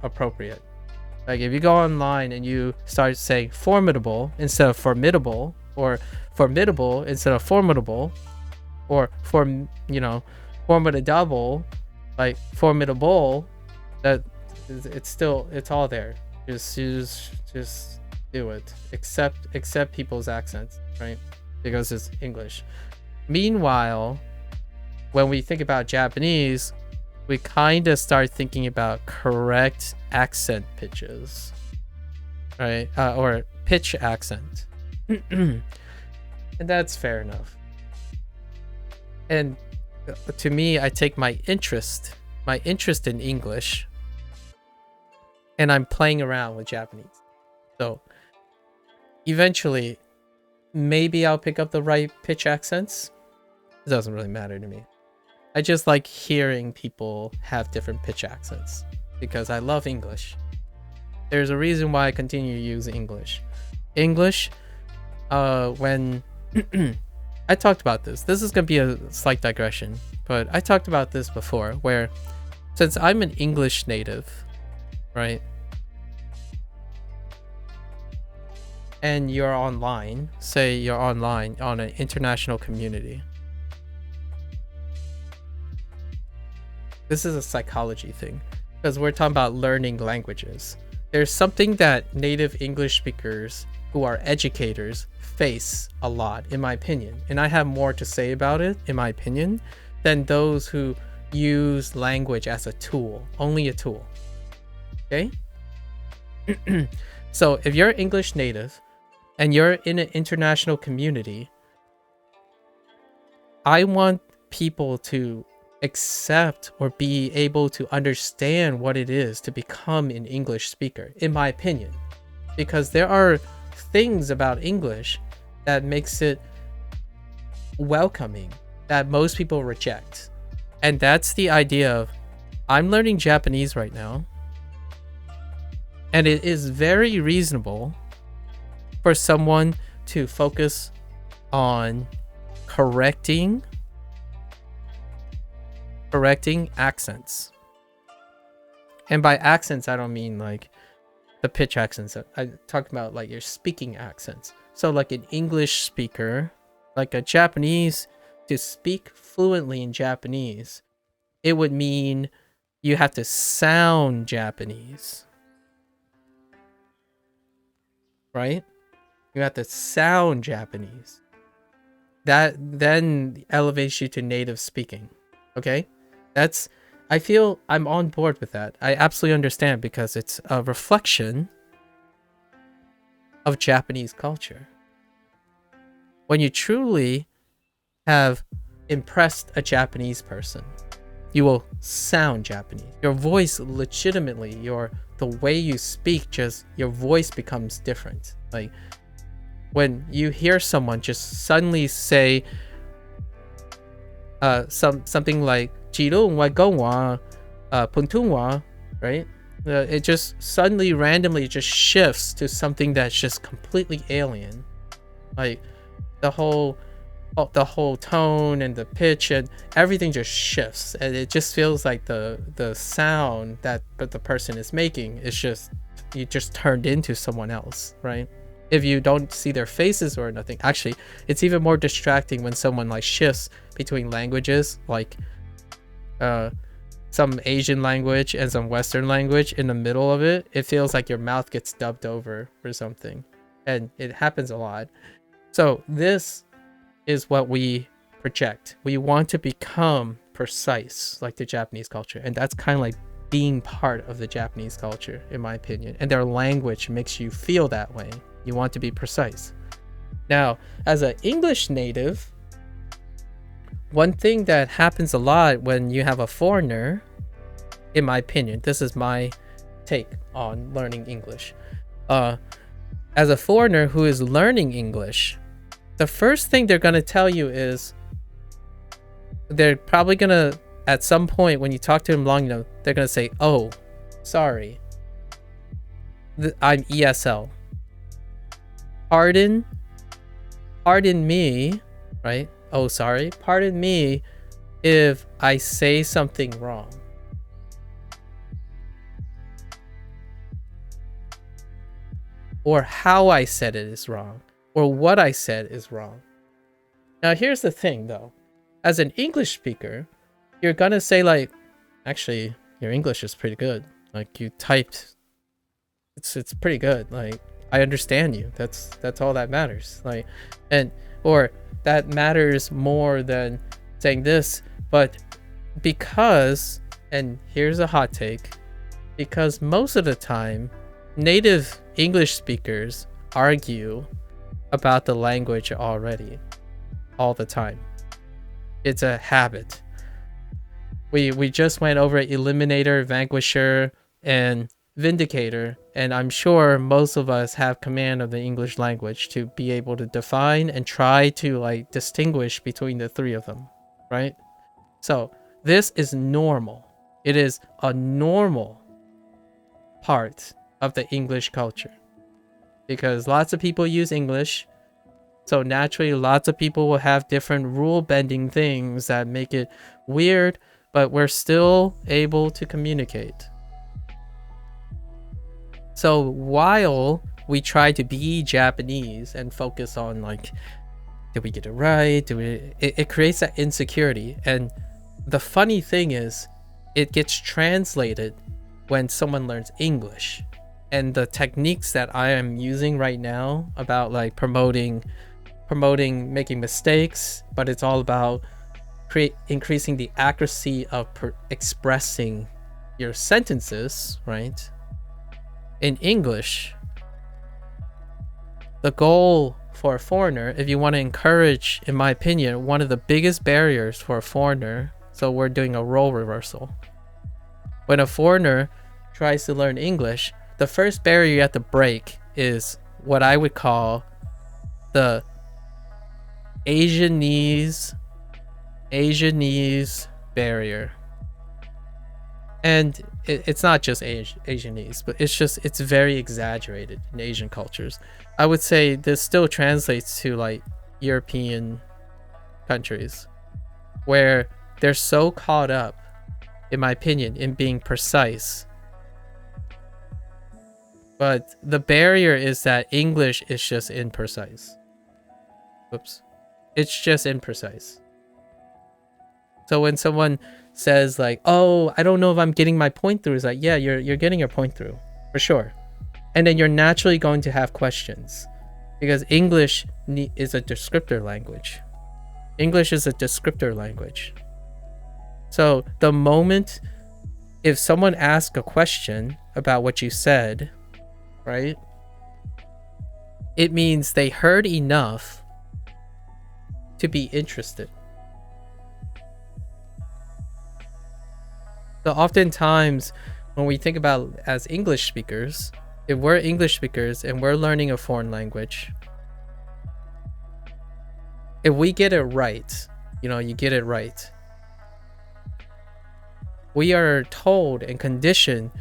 appropriate. Like if you go online and you start saying formidable instead of formidable, or formidable instead of formidable, or formidable, like formidable, that it's all there. Just do it. Accept people's accents, right? Because it's English. Meanwhile, when we think about Japanese, we kind of start thinking about correct accent pitches, right? Or pitch accent. And that's fair enough. And to me, I take my interest in English, and I'm playing around with Japanese. So eventually, maybe I'll pick up the right pitch accents. It doesn't really matter to me. I just like hearing people have different pitch accents because I love English. There's a reason why I continue to use English. When I talked about this. This is going to be a slight digression, but I talked about this before, where since I'm an English native, right? And you're online, say you're online on an international community. This is a psychology thing, because we're talking about learning languages. There's something that native English speakers who are educators face a lot, in my opinion. And I have more to say about it, in my opinion, than those who use language as a tool, only a tool. Okay? So if you're English native and you're in an international community, I want people to accept or be able to understand what it is to become an English speaker, in my opinion. Because there are things about English that makes it welcoming that most people reject. And that's the idea of, I'm learning Japanese right now, and it is very reasonable for someone to focus on correcting accents. And by accents, I don't mean like the pitch accents. I talk about like your speaking accents. So like an English speaker, like a Japanese, to speak fluently in Japanese, it would mean you have to sound Japanese, right? You have to sound Japanese. That then elevates you to native speaking. Okay? I feel I'm on board with that. I absolutely understand, because it's a reflection of Japanese culture. When you truly have impressed a Japanese person, you will sound Japanese. Your voice legitimately, the way you speak, your voice becomes different. Like when you hear someone just suddenly say something like "Jirung wa gongwa, puntunwa," right? It just suddenly randomly just shifts to something that's just completely alien. Like the whole tone and the pitch and everything just shifts, and it just feels like the sound that the person is making is just, you just turned into someone else, right? If you don't see their faces or nothing. Actually, it's even more distracting when someone like shifts between languages, like some Asian language and some Western language in the middle of it. It feels like your mouth gets dubbed over or something, and it happens a lot. So this is what we project. We want to become precise like the Japanese culture, and that's kind of like being part of the Japanese culture, in my opinion. And their language makes you feel that way. You want to be precise. Now, as an English native, one thing that happens a lot when you have a foreigner, in my opinion, this is my take on learning English. As a foreigner who is learning English, the first thing they're going to tell you is, they're probably going to, at some point when you talk to them long enough, they're going to say, "Oh, sorry, I'm ESL. Pardon me," right? "Oh, sorry. Pardon me if I say something wrong." Or how I said it is wrong. Or what I said is wrong. Now, here's the thing, though. As an English speaker, you're gonna say like, "Actually, your English is pretty good. Like, you typed. It's pretty good. Like, I understand you. That's all that matters." Like, or that matters more than saying this. But because And here's a hot take. Because most of the time, native English speakers argue about the language already, all the time. It's a habit. We just went over Eliminator, Vanquisher, and Vindicator, and I'm sure most of us have command of the English language to be able to define and try to like distinguish between the three of them, right? So this is normal. It is a normal part of the English culture because lots of people use English. So naturally, lots of people will have different rule bending things that make it weird, but we're still able to communicate. So while we try to be Japanese and focus on like, did we get it right? It creates that insecurity. And the funny thing is, it gets translated when someone learns English. And the techniques that I am using right now about like promoting making mistakes, but it's all about increasing the accuracy of expressing your sentences, right? In English, the goal for a foreigner, if you want to encourage, in my opinion, one of the biggest barriers for a foreigner, so we're doing a role reversal. When a foreigner tries to learn English, the first barrier you have to break is what I would call the Asianese barrier. And it's not just Asianese, but it's very exaggerated in Asian cultures. I would say this still translates to like European countries where they're so caught up, in my opinion, in being precise. But the barrier is that English is just imprecise. Oops. It's just imprecise. So when someone says like, oh, I don't know if I'm getting my point through, it's like, yeah, you're getting your point through, for sure. And then you're naturally going to have questions because English is a descriptor language. English is a descriptor language. So the moment, if someone asks a question about what you said, right, it means they heard enough to be interested. So oftentimes when we think about as English speakers, if we're English speakers and we're learning a foreign language, if we get it right, you get it right, we are told and conditioned,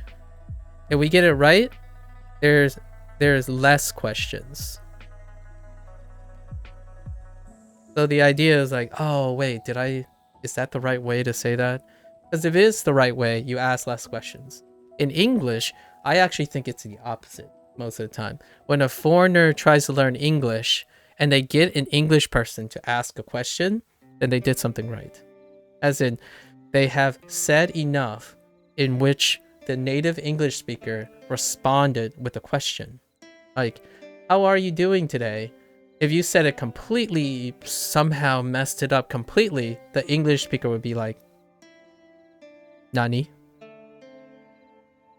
if we get it right, there's less questions. So the idea is like, oh wait, is that the right way to say that? Because if it is the right way, you ask less questions. In English, I actually think it's the opposite most of the time. When a foreigner tries to learn English and they get an English person to ask a question, then they did something right. As in, they have said enough in which the native English speaker responded with a question. Like, how are you doing today? If you said it completely, somehow messed it up completely, the English speaker would be like, Nani?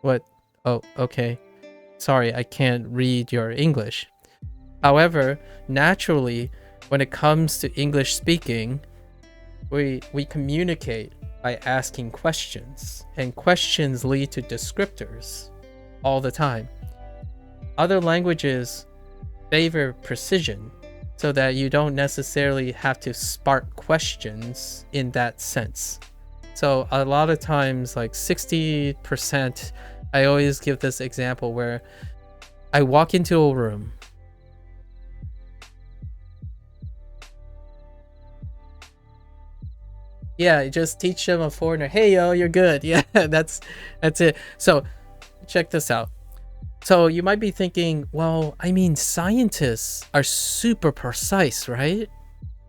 What? Oh, okay. Sorry, I can't read your English. However, naturally, when it comes to English speaking, we communicate by asking questions, and questions lead to descriptors all the time. Other languages favor precision so that you don't necessarily have to spark questions in that sense. So a lot of times, like 60%, I always give this example where I walk into a room. Yeah, just teach them a foreigner, hey yo, you're good. Yeah, that's it. So check this out. So you might be thinking, well, I mean, scientists are super precise, right?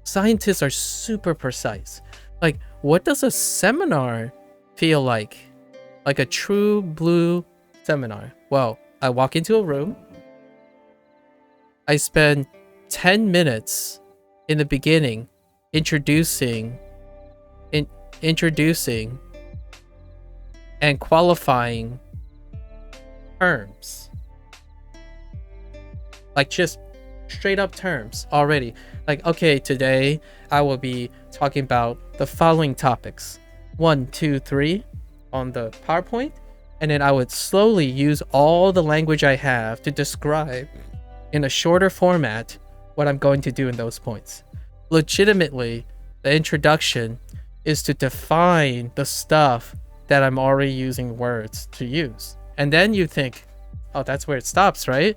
Scientists are super precise. Like, what does a seminar feel like? Like a true blue seminar. Well, I walk into a room. I spend 10 minutes in the beginning introducing and qualifying terms. Like just straight up terms already. Like, okay, today I will be talking about the following topics. 1, 2, 3 on the PowerPoint. And then I would slowly use all the language I have to describe in a shorter format what I'm going to do in those points. Legitimately, the introduction is to define the stuff that I'm already using words to use. And then you think, oh, that's where it stops, right?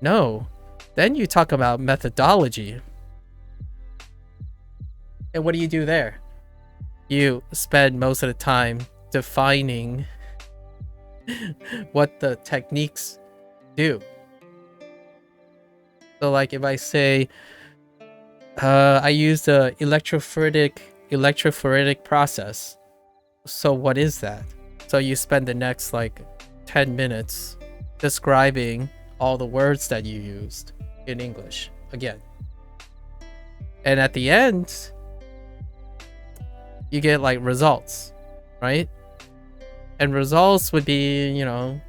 No. Then you talk about methodology. And what do you do there? You spend most of the time defining what the techniques do. So like if I say, I use the electrophoretic process. So what is that? So you spend the next like 10 minutes describing all the words that you used in English again. And at the end, you get like results, right? And results would be, you know,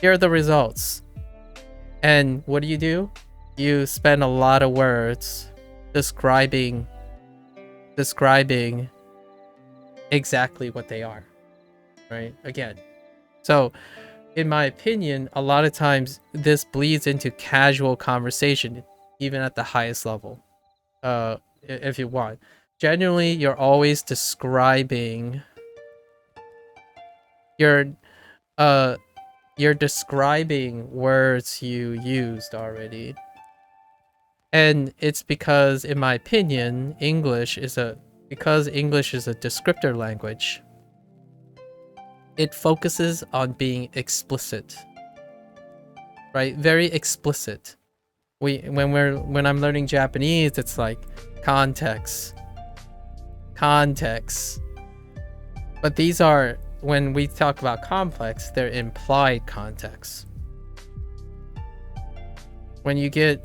here are the results. And what do? You spend a lot of words describing exactly what they are, right? Again. So, in my opinion, a lot of times this bleeds into casual conversation, even at the highest level, if you want. Generally, you're always describing you're describing words you used already. And it's because, in my opinion, English is a descriptor language. It focuses on being explicit, right? Very explicit. When I'm learning Japanese, it's like context. But these are, when we talk about complex, they're implied context. When you get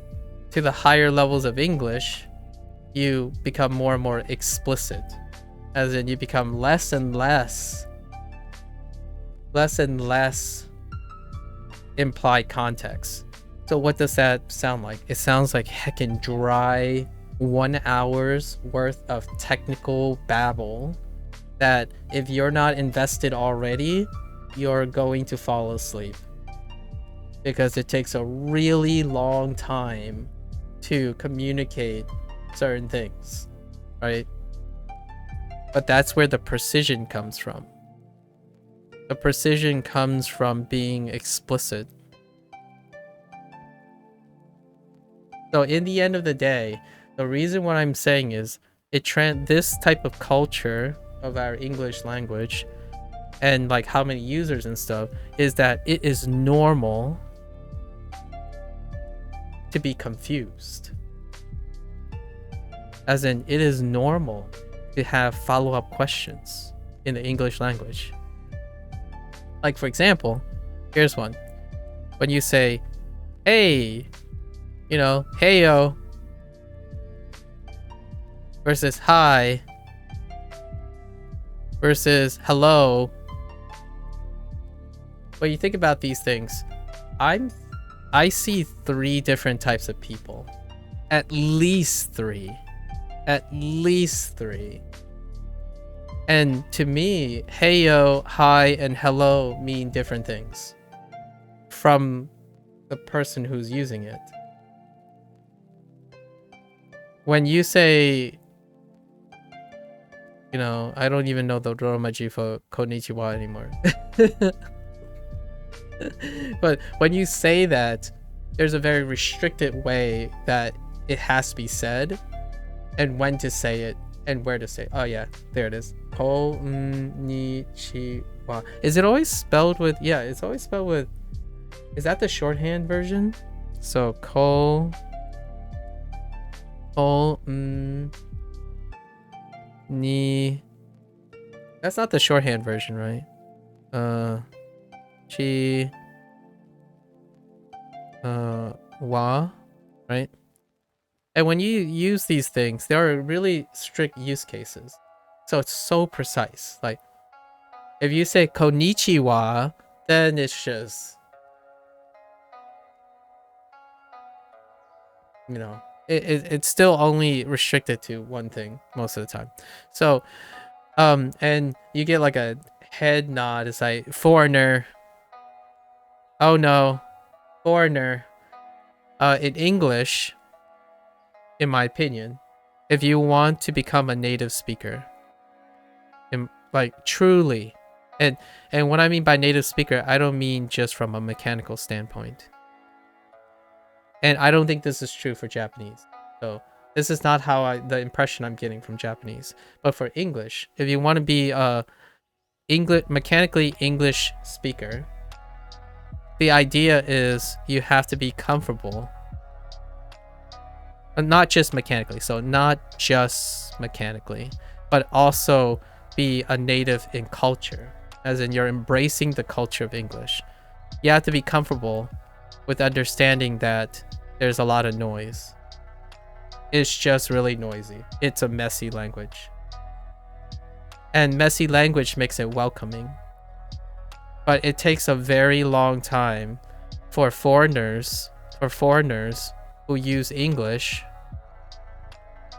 to the higher levels of English, you become more and more explicit, as in you become less and less implied context. So what does that sound like? It sounds like heckin' dry 1 hour's worth of technical babble that if you're not invested already, you're going to fall asleep, because it takes a really long time to communicate certain things, right? But that's where the precision comes from. The precision comes from being explicit. So in the end of the day, the reason what I'm saying is this type of culture of our English language and like how many users and stuff is that it is normal to be confused. As in, it is normal to have follow-up questions in the English language. Like, for example, here's one. When you say, hey, you know, hey yo, versus hi, versus hello. When you think about these things, I see 3 different types of people. At least 3. And to me, hey yo, hi, and hello mean different things from the person who's using it. When you say, you know, I don't even know the Romaji for konnichiwa anymore. But when you say that, there's a very restricted way that it has to be said, and when to say it, and where to say it. Oh yeah, there it is. Konnichiwa. Is it always spelled with, yeah, it's always spelled with, is that the shorthand version? So ni. That's not the shorthand version, right? Chi wa, right? And when you use these things, there are really strict use cases. So it's so precise. Like, If you say konnichiwa, then it's just, it's still only restricted to one thing most of the time. So, and you get like a head nod. It's like foreigner. Oh no, foreigner. In English, in my opinion, if you want to become a native speaker, like truly, and what I mean by native speaker, I don't mean just from a mechanical standpoint. And I don't think this is true for Japanese. So this is not the impression I'm getting from Japanese. But for English, if you want to be a mechanically English speaker, the idea is you have to be comfortable. Not just mechanically, but also be a native in culture, as in you're embracing the culture of English. You have to be comfortable with understanding that there's a lot of noise. It's just really noisy. It's a messy language. And messy language makes it welcoming. But it takes a very long time for foreigners who use English,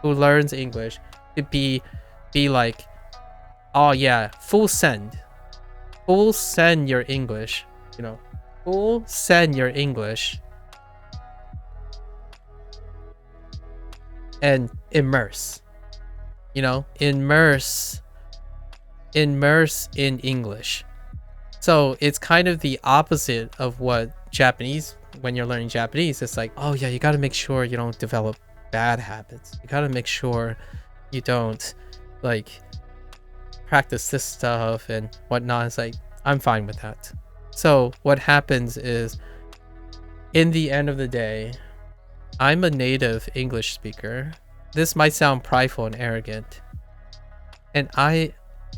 who learns English, to be like, oh yeah, full send your English, full send your English, and immerse in English. So it's kind of the opposite of what Japanese, when you're learning Japanese, it's like, oh yeah, you got to make sure you don't develop bad habits. You got to make sure you don't like practice this stuff and whatnot. It's like, I'm fine with that. So what happens is, in the end of the day, I'm a native English speaker. This might sound prideful and arrogant, and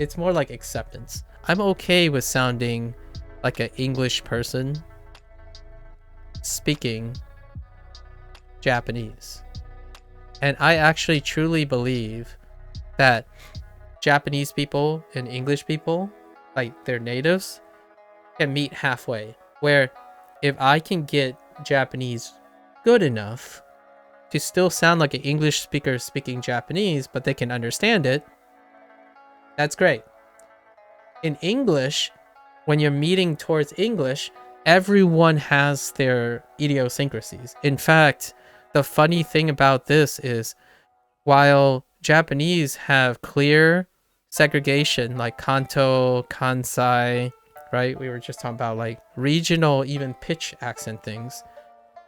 it's more like acceptance. I'm okay with sounding like an English person speaking Japanese. And I actually truly believe that Japanese people and English people, like their natives, can meet halfway. Where if I can get Japanese good enough to still sound like an English speaker speaking Japanese, but they can understand it, that's great. In English, when you're meeting towards English, everyone has their idiosyncrasies. In fact, the funny thing about this is, while Japanese have clear segregation, like Kanto, Kansai, right? We were just talking about like regional, even pitch accent things.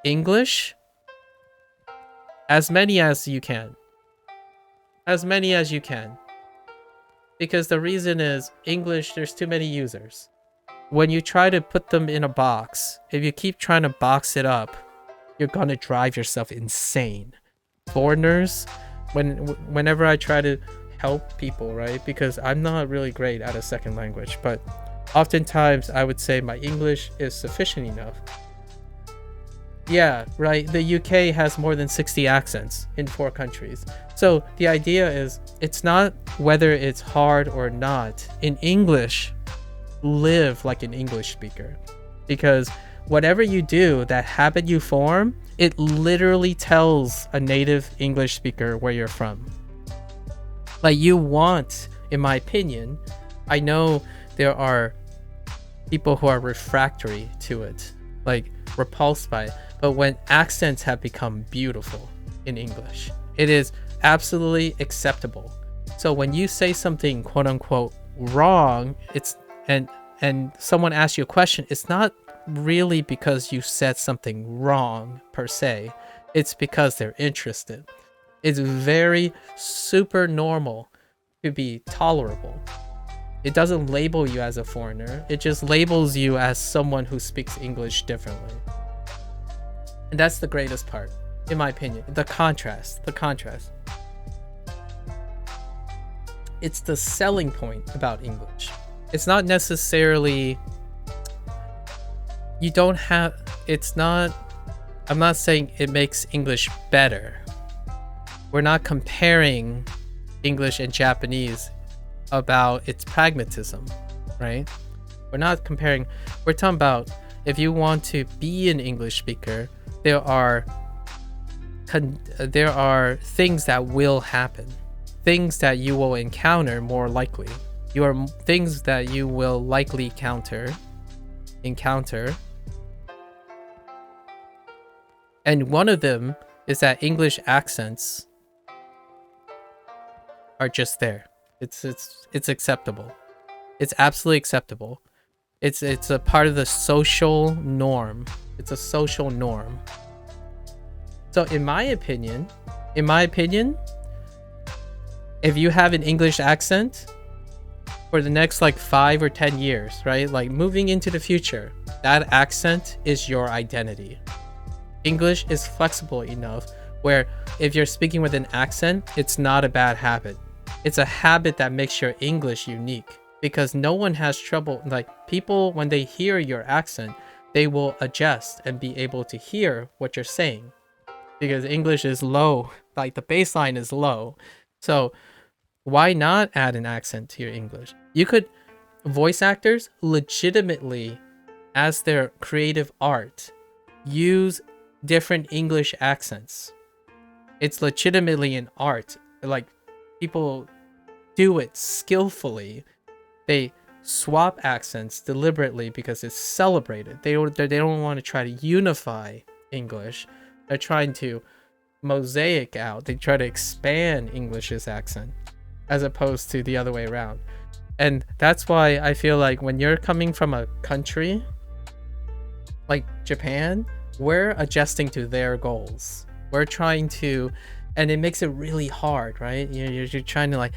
English, as many as you can. Because the reason is, English, there's too many users. When you try to put them in a box, if you keep trying to box it up, you're gonna drive yourself insane. Foreigners, whenever I try to help people, right? Because I'm not really great at a second language, but oftentimes I would say my English is sufficient enough. Yeah, right. The UK has more than 60 accents in 4 countries. So the idea is, it's not whether it's hard or not. In English, live like an English speaker. Because whatever you do, that habit you form, it literally tells a native English speaker where you're from. Like, you want, in my opinion, I know there are people who are refractory to it, like repulsed by it. But when accents have become beautiful in English, it is absolutely acceptable. So when you say something quote unquote wrong, and someone asks you a question, it's not really because you said something wrong per se. It's because they're interested. It's very super normal to be tolerable. It doesn't label you as a foreigner. It just labels you as someone who speaks English differently. And that's the greatest part, in my opinion. The contrast. It's the selling point about English. It's not necessarily, I'm not saying it makes English better. We're not comparing English and Japanese about its pragmatism. right? We're not comparing. We're talking about if you want to be an English speaker, there are things that will happen, things that you will encounter more likely. Things that you will likely encounter. And one of them is that English accents are just there. It's acceptable. It's absolutely acceptable. It's a part of the social norm. It's a social norm. So in my opinion, if you have an English accent for the next like 5 or 10 years, right? Like moving into the future, that accent is your identity. English is flexible enough where if you're speaking with an accent, it's not a bad habit. It's a habit that makes your English unique, because no one has trouble. Like people, when they hear your accent, they will adjust and be able to hear what you're saying, because English is low, like the baseline is low. So why not add an accent to your English? You could, voice actors legitimately, as their creative art, use different English accents. It's legitimately an art. Like people do it skillfully. They swap accents deliberately because it's celebrated. They don't want to try to unify English. They're trying to mosaic out. They try to expand English's accent as opposed to the other way around. And that's why I feel like when you're coming from a country like Japan, we're adjusting to their goals. We're trying to, and it makes it really hard, right? You're trying to like,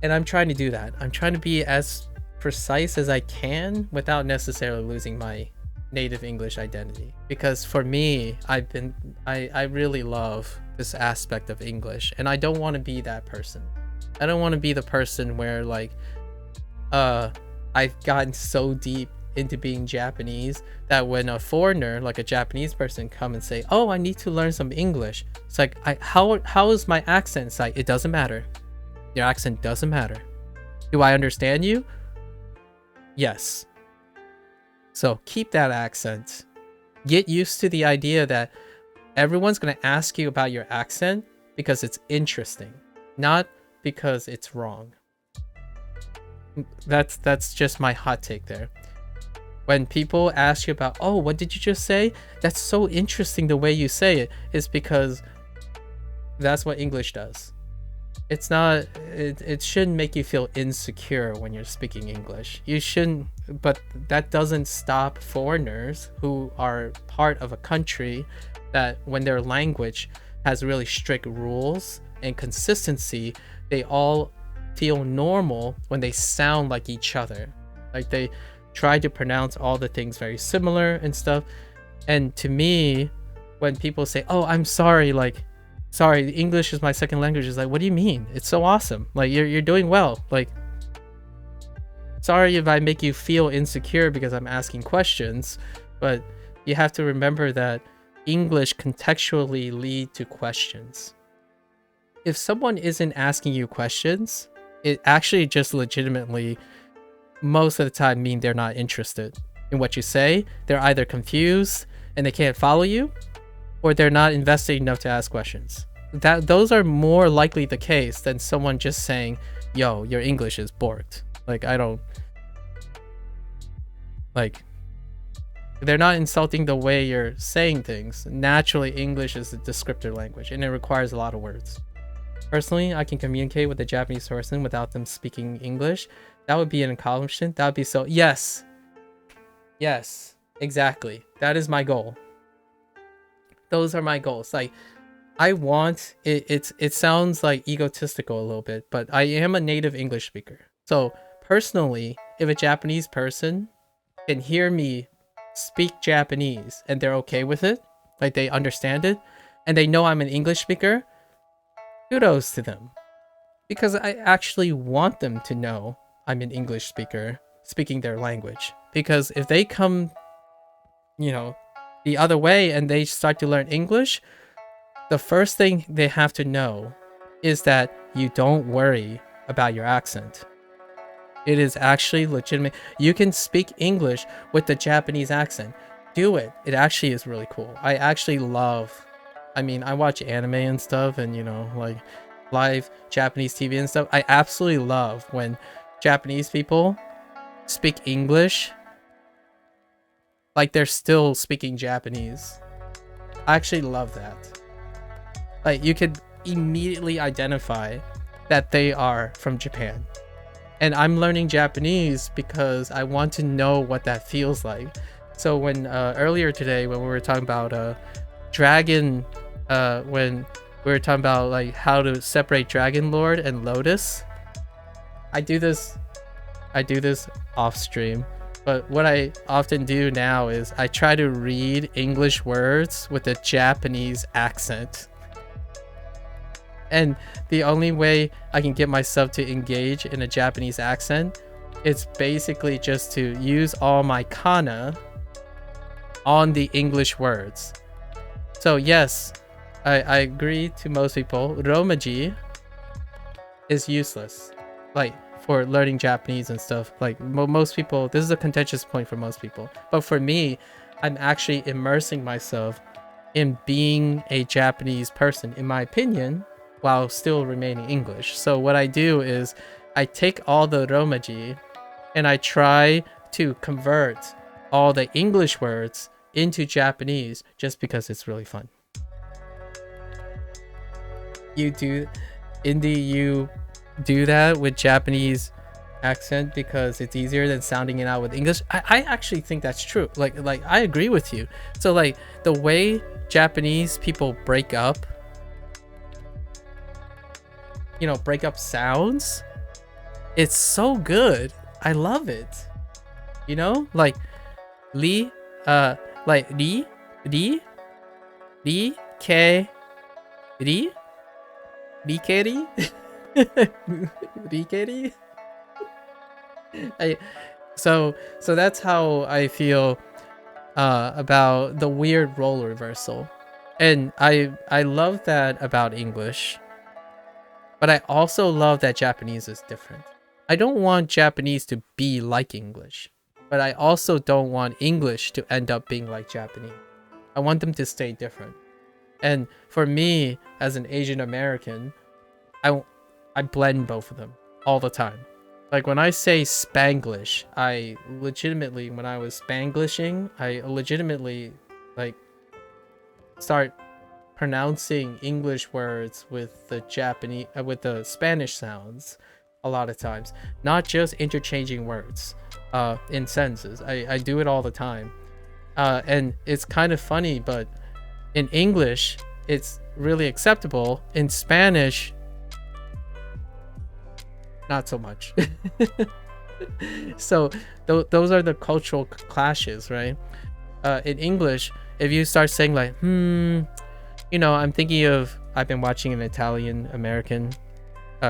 and I'm trying to do that. I'm trying to be as precise as I can without necessarily losing my native English identity. Because for me, I really love this aspect of English, and I don't want to be that person. I don't want to be the person where like, I've gotten so deep into being Japanese that when a foreigner, like a Japanese person, come and say, "Oh, I need to learn some English," it's like, how is my accent? It's like, it doesn't matter. Your accent doesn't matter. Do I understand you? Yes. So keep that accent. Get used to the idea that everyone's going to ask you about your accent because it's interesting, not because it's wrong. That's just my hot take there. When people ask you about, "Oh, what did you just say? That's so interesting the way you say it," is because that's what English does. It's not, it shouldn't make you feel insecure when you're speaking English. You shouldn't, but that doesn't stop foreigners who are part of a country that when their language has really strict rules and consistency, they all feel normal when they sound like each other. Like they try to pronounce all the things very similar and stuff. And to me, when people say, "Oh, I'm sorry, like, sorry, English is my second language," is like, what do you mean? It's so awesome. Like you're doing well. Like, sorry if I make you feel insecure because I'm asking questions, but you have to remember that English contextually lead to questions. If someone isn't asking you questions, it actually just legitimately, most of the time, mean they're not interested in what you say. They're either confused and they can't follow you, or they're not invested enough to ask questions. Those are more likely the case than someone just saying, "Yo, your English is borked." Like, I don't, like, they're not insulting the way you're saying things. Naturally, English is a descriptor language and it requires a lot of words. Personally, I can communicate with a Japanese person without them speaking English. That would be an accomplishment. That would be so, yes, exactly. That is my goal. Those are my goals. Like, I want it. It sounds like egotistical a little bit, but I am a native English speaker. So personally, if a Japanese person can hear me speak Japanese and they're okay with it, like they understand it, and they know I'm an English speaker, kudos to them. Because I actually want them to know I'm an English speaker speaking their language. Because if they come, the other way and they start to learn English, the first thing they have to know is that you don't worry about your accent. It is actually legitimate. You can speak English with the Japanese accent. Do it. It actually is really cool. I actually love, I mean, I watch anime and stuff, and you know, like live Japanese TV and stuff. I absolutely love when Japanese people speak English like they're still speaking Japanese. I actually love that. Like, you could immediately identify that they are from Japan. And I'm learning Japanese because I want to know what that feels like. So when earlier today, when we were talking about dragon, when we were talking about like how to separate Dragon Lord and Lotus, I do this off stream. But what I often do now is I try to read English words with a Japanese accent. And the only way I can get myself to engage in a Japanese accent is basically just to use all my kana on the English words. So yes, I agree to most people. Romaji is useless, like for learning Japanese and stuff. Like most people, this is a contentious point for most people. But for me, I'm actually immersing myself in being a Japanese person, in my opinion, while still remaining English. So what I do is I take all the Romaji and I try to convert all the English words into Japanese just because it's really fun. You do that with Japanese accent because it's easier than sounding it out with English? I actually think that's true. Like I agree with you. So like the way Japanese people break up, you know, break up sounds, it's so good. I love it. You know, like li, like ri, ke, ri, rikeri, rikeri. So that's how I feel about the weird role reversal, and I love that about English. But I also love that Japanese is different. I don't want Japanese to be like English, but I also don't want English to end up being like Japanese. I want them to stay different. And for me, as an Asian American, I blend both of them all the time. Like when I say Spanglish, I legitimately, when I was Spanglishing, I legitimately like start pronouncing English words with the Japanese, with the Spanish sounds a lot of times, not just interchanging words in sentences. I do it all the time, and it's kind of funny, but in English it's really acceptable. In Spanish, not so much. So those are the cultural clashes, right? In English, if you start saying like you know, I'm thinking of, I've been watching an Italian American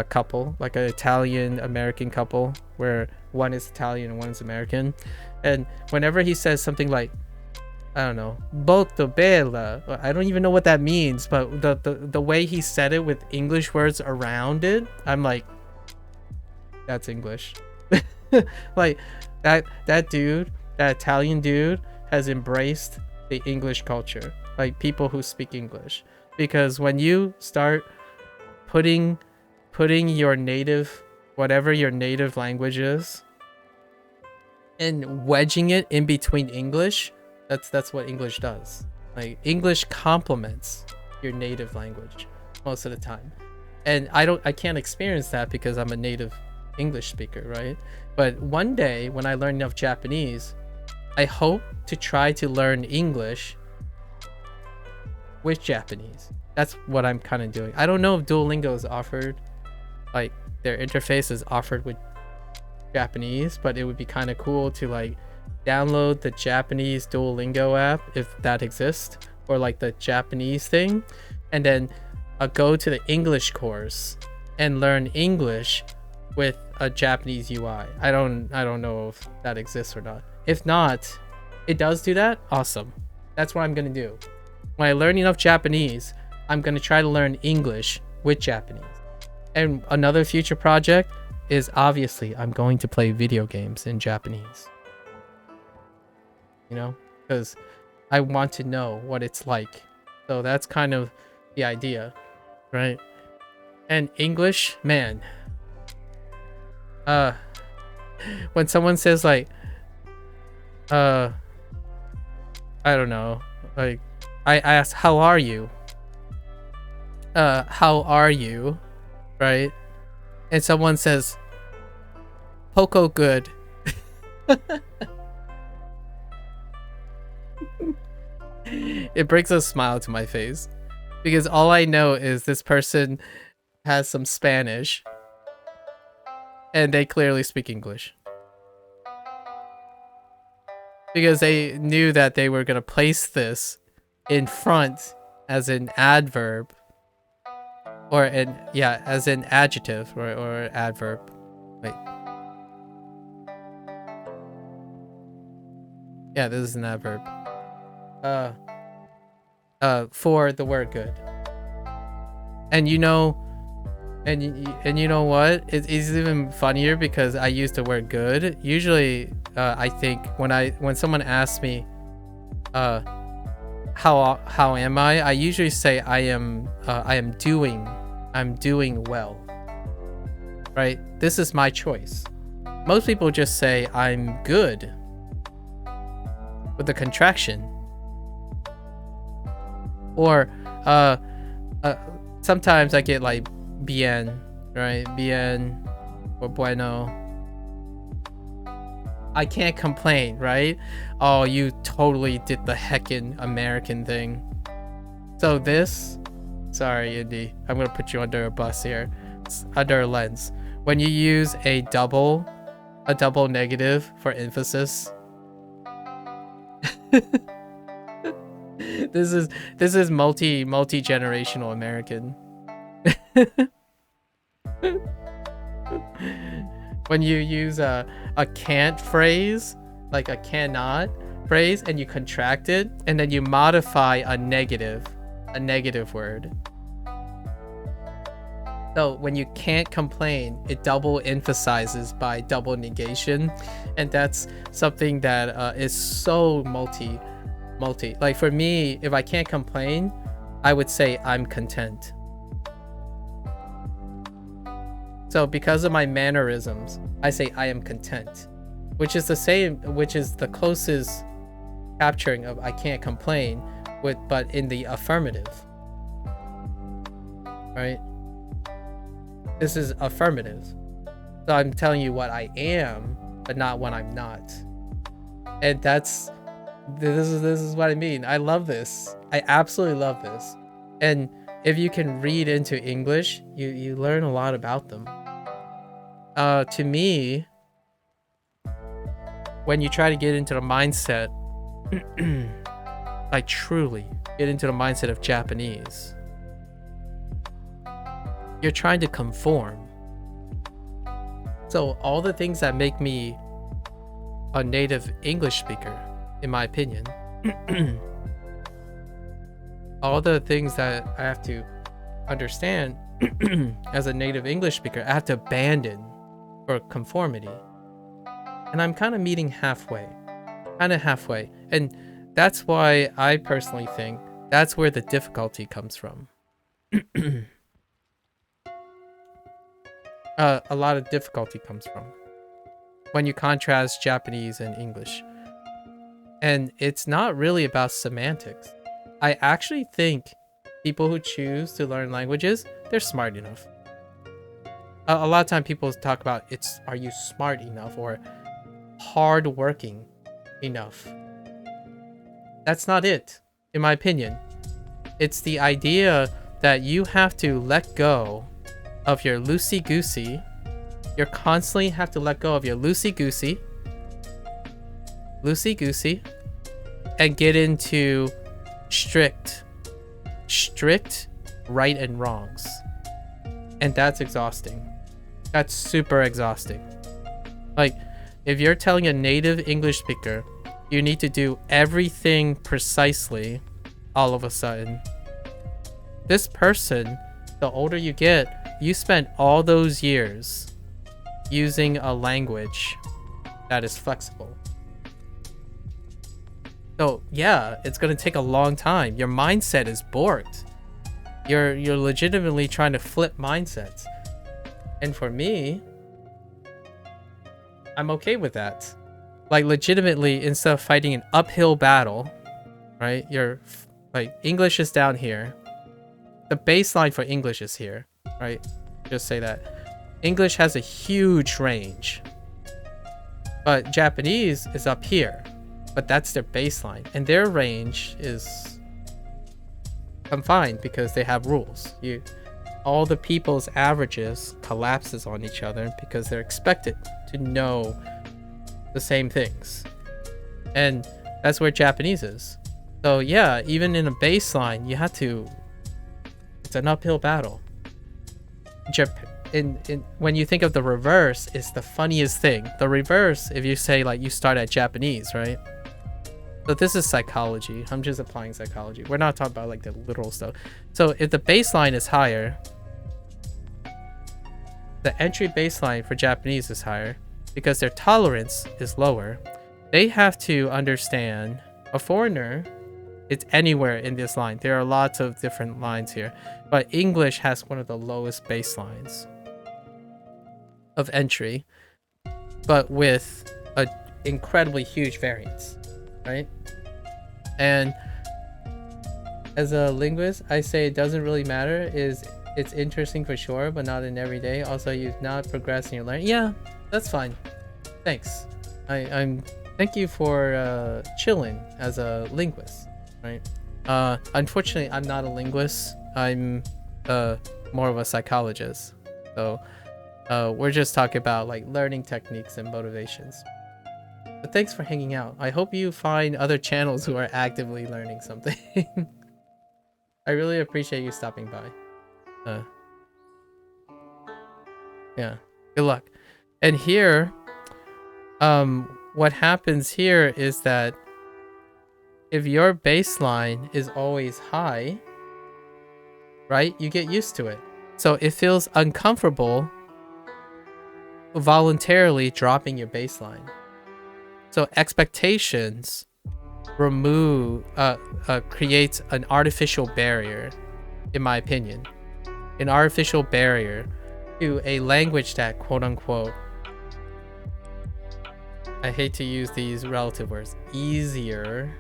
couple, like an Italian American couple where one is Italian and one is American, and whenever he says something like, I don't know, molto bella, I don't even know what that means, but the way he said it with English words around it, I'm like, that's English. Like that dude, that Italian dude, has embraced the English culture, like people who speak English. Because when you start putting your native, whatever your native language is, and wedging it in between English, that's what English does. Like English complements your native language most of the time. And I can't experience that because I'm a native English speaker, right? But one day when I learn enough Japanese, I hope to try to learn English with Japanese. That's what I'm kind of doing. I don't know if Duolingo is offered, like their interface is offered with Japanese, but it would be kind of cool to like download the Japanese Duolingo app, if that exists, or like the Japanese thing, and then go to the English course and learn English with a Japanese UI. I don't know if that exists or not. If not, it does do that, awesome. That's what I'm gonna do. When I learn enough Japanese, I'm gonna try to learn English with Japanese. And another future project is obviously I'm going to play video games in Japanese. You know, because I want to know what it's like. So that's kind of the idea, right? And English, man. When someone says like, I don't know, like I ask, how are you? How are you? Right? And someone says, Poco good. It brings a smile to my face because all I know is this person has some Spanish and they clearly speak English because they knew that they were going to place this in front as an adverb or as an adjective or adverb. Wait. Yeah, this is an adverb. For the word good. And you know, and you know what? It's even funnier because I use the word good. Usually, I think when someone asks me, how am I usually say I'm doing well. Right? This is my choice. Most people just say I'm good with the contraction. Or sometimes I get like bien, right? Bien or bueno. I can't complain, right? Oh, you totally did the heckin' American thing. So this, sorry, Indy, I'm gonna put you under a bus here. It's under a lens. When you use a double negative for emphasis. This is multi-generational American. When you use a can't phrase, like a cannot phrase, and you contract it, and then you modify a negative word. So when you can't complain, it double emphasizes by double negation, and that's something that is so multi. Like for me, if I can't complain, I would say I'm content. So because of my mannerisms, I say I am content, which is the closest capturing of I can't complain but in the affirmative. Right? This is affirmative. So I'm telling you what I am, but not what I'm not. And this is what I mean. I love this. I absolutely love this. And if you can read into English, you learn a lot about them. To me, when you try to get into the mindset, like truly get into the mindset of Japanese, you're trying to conform. So all the things that make me a native English speaker, in my opinion, all the things that I have to understand as a native English speaker, I have to abandon for conformity. And I'm kind of meeting halfway. And that's why I personally think that's where the difficulty comes from. A lot of difficulty comes from when you contrast Japanese and English. And it's not really about semantics. I actually think people who choose to learn languages, they're smart enough. A lot of time people talk about are you smart enough or hardworking enough? That's not it, in my opinion. It's the idea that you have to let go of your loosey-goosey. You constantly have to let go of your loosey-goosey, and get into strict right and wrongs. And that's exhausting. That's super exhausting. Like, if you're telling a native English speaker you need to do everything precisely all of a sudden, this person, the older you get, you spent all those years using a language that is flexible. So yeah, it's gonna take a long time. Your mindset is borked. You're legitimately trying to flip mindsets. And for me, I'm okay with that. Like legitimately, instead of fighting an uphill battle, right? You're like, English is down here. The baseline for English is here, right? Just say that. English has a huge range. But Japanese is up here. But that's their baseline. And their range is confined because they have rules. All the people's averages collapses on each other because they're expected to know the same things. And that's where Japanese is. So yeah, even in a baseline, you have to, it's an uphill battle. When you think of the reverse, it's the funniest thing. The reverse, if you say like you start at Japanese, right? So this is psychology. I'm just applying psychology. We're not talking about like the literal stuff. So if the baseline is higher, the entry baseline for Japanese is higher because their tolerance is lower. They have to understand a foreigner. It's anywhere in this line. There are lots of different lines here, but English has one of the lowest baselines of entry, but with an incredibly huge variance, right? And as a linguist, I say it doesn't really matter. It's interesting for sure, but not in every day. Also, you've not progressed in your learning. Yeah, that's fine. Thanks. I'm thank you for chilling as a linguist, right? Unfortunately, I'm not a linguist. I'm more of a psychologist. So we're just talking about like learning techniques and motivations. But thanks for hanging out. I hope you find other channels who are actively learning something. I really appreciate you stopping by. Yeah, good luck. And here, what happens here is that if your baseline is always high, right, you get used to it. So it feels uncomfortable voluntarily dropping your baseline. So expectations creates an artificial barrier, in my opinion. An artificial barrier to a language that, quote unquote, I hate to use these relative words, easier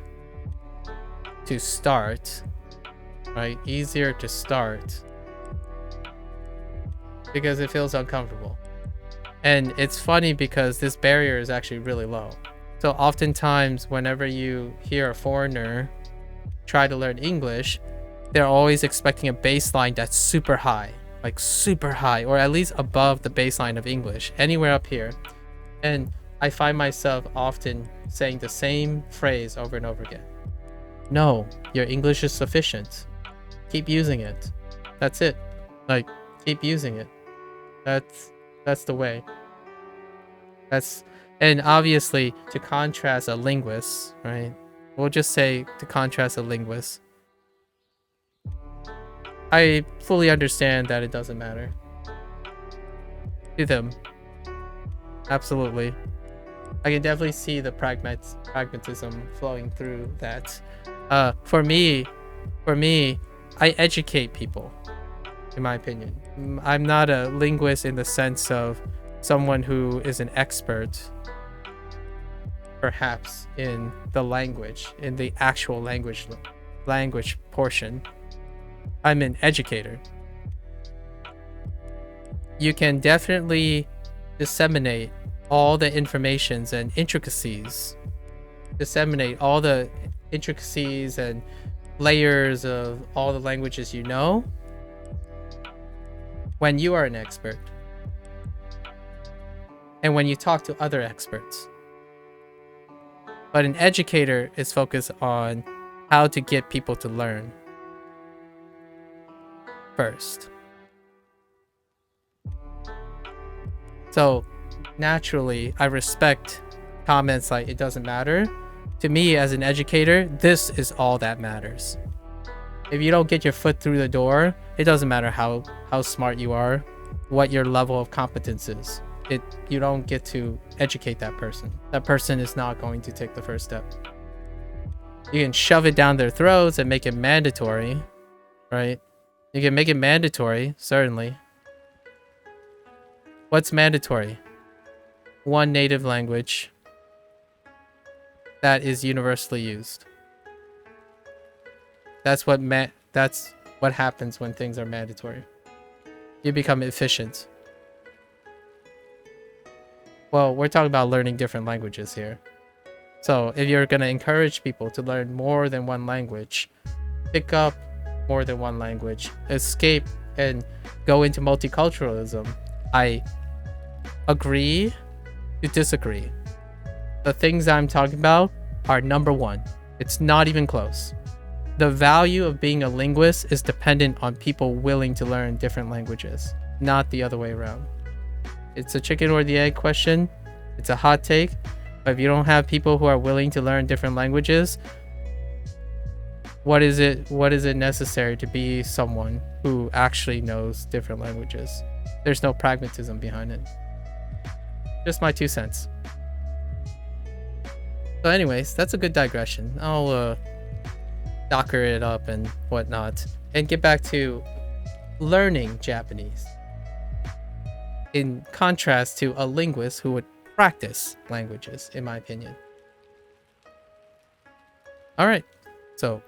to start, right? Easier to start because it feels uncomfortable. And it's funny because this barrier is actually really low. So oftentimes whenever you hear a foreigner try to learn English, they're always expecting a baseline that's super high, like super high, or at least above the baseline of English, anywhere up here. And I find myself often saying the same phrase over and over again. No, your English is sufficient. Keep using it. That's it. Like, keep using it. That's the way. And obviously, to contrast a linguist, right? We'll just say to contrast a linguist. I fully understand that it doesn't matter to them. Absolutely. I can definitely see the pragmatism flowing through that. For me, I educate people, in my opinion. I'm not a linguist in the sense of someone who is an expert, perhaps, in the language, in the actual language portion. I'm an educator. You can definitely disseminate all the informations and intricacies, disseminate all the intricacies and layers of all the languages you know when you are an expert and when you talk to other experts. But an educator is focused on how to get people to learn first. So naturally, I respect comments like it doesn't matter. To me, as an educator, this is all that matters. If you don't get your foot through the door, it doesn't matter how smart you are, what your level of competence is. you don't get to educate that person. That person is not going to take the first step. You can shove it down their throats and make it mandatory, right? You can make it mandatory, certainly. What's mandatory? One native language that is universally used. That's what happens when things are mandatory. You become efficient. Well, we're talking about learning different languages here. So if you're going to encourage people to learn more than one language, pick up more than one language, escape and go into multiculturalism, I agree to disagree. The things I'm talking about are number one. It's not even close. The value of being a linguist is dependent on people willing to learn different languages, not the other way around. It's a chicken or the egg question. It's a hot take. But if you don't have people who are willing to learn different languages, what is it necessary to be someone who actually knows different languages? There's no pragmatism behind it. Just my 2 cents. So anyways, that's a good digression. I'll docker it up and whatnot and get back to learning Japanese. In contrast to a linguist who would practice languages, in my opinion. All right, so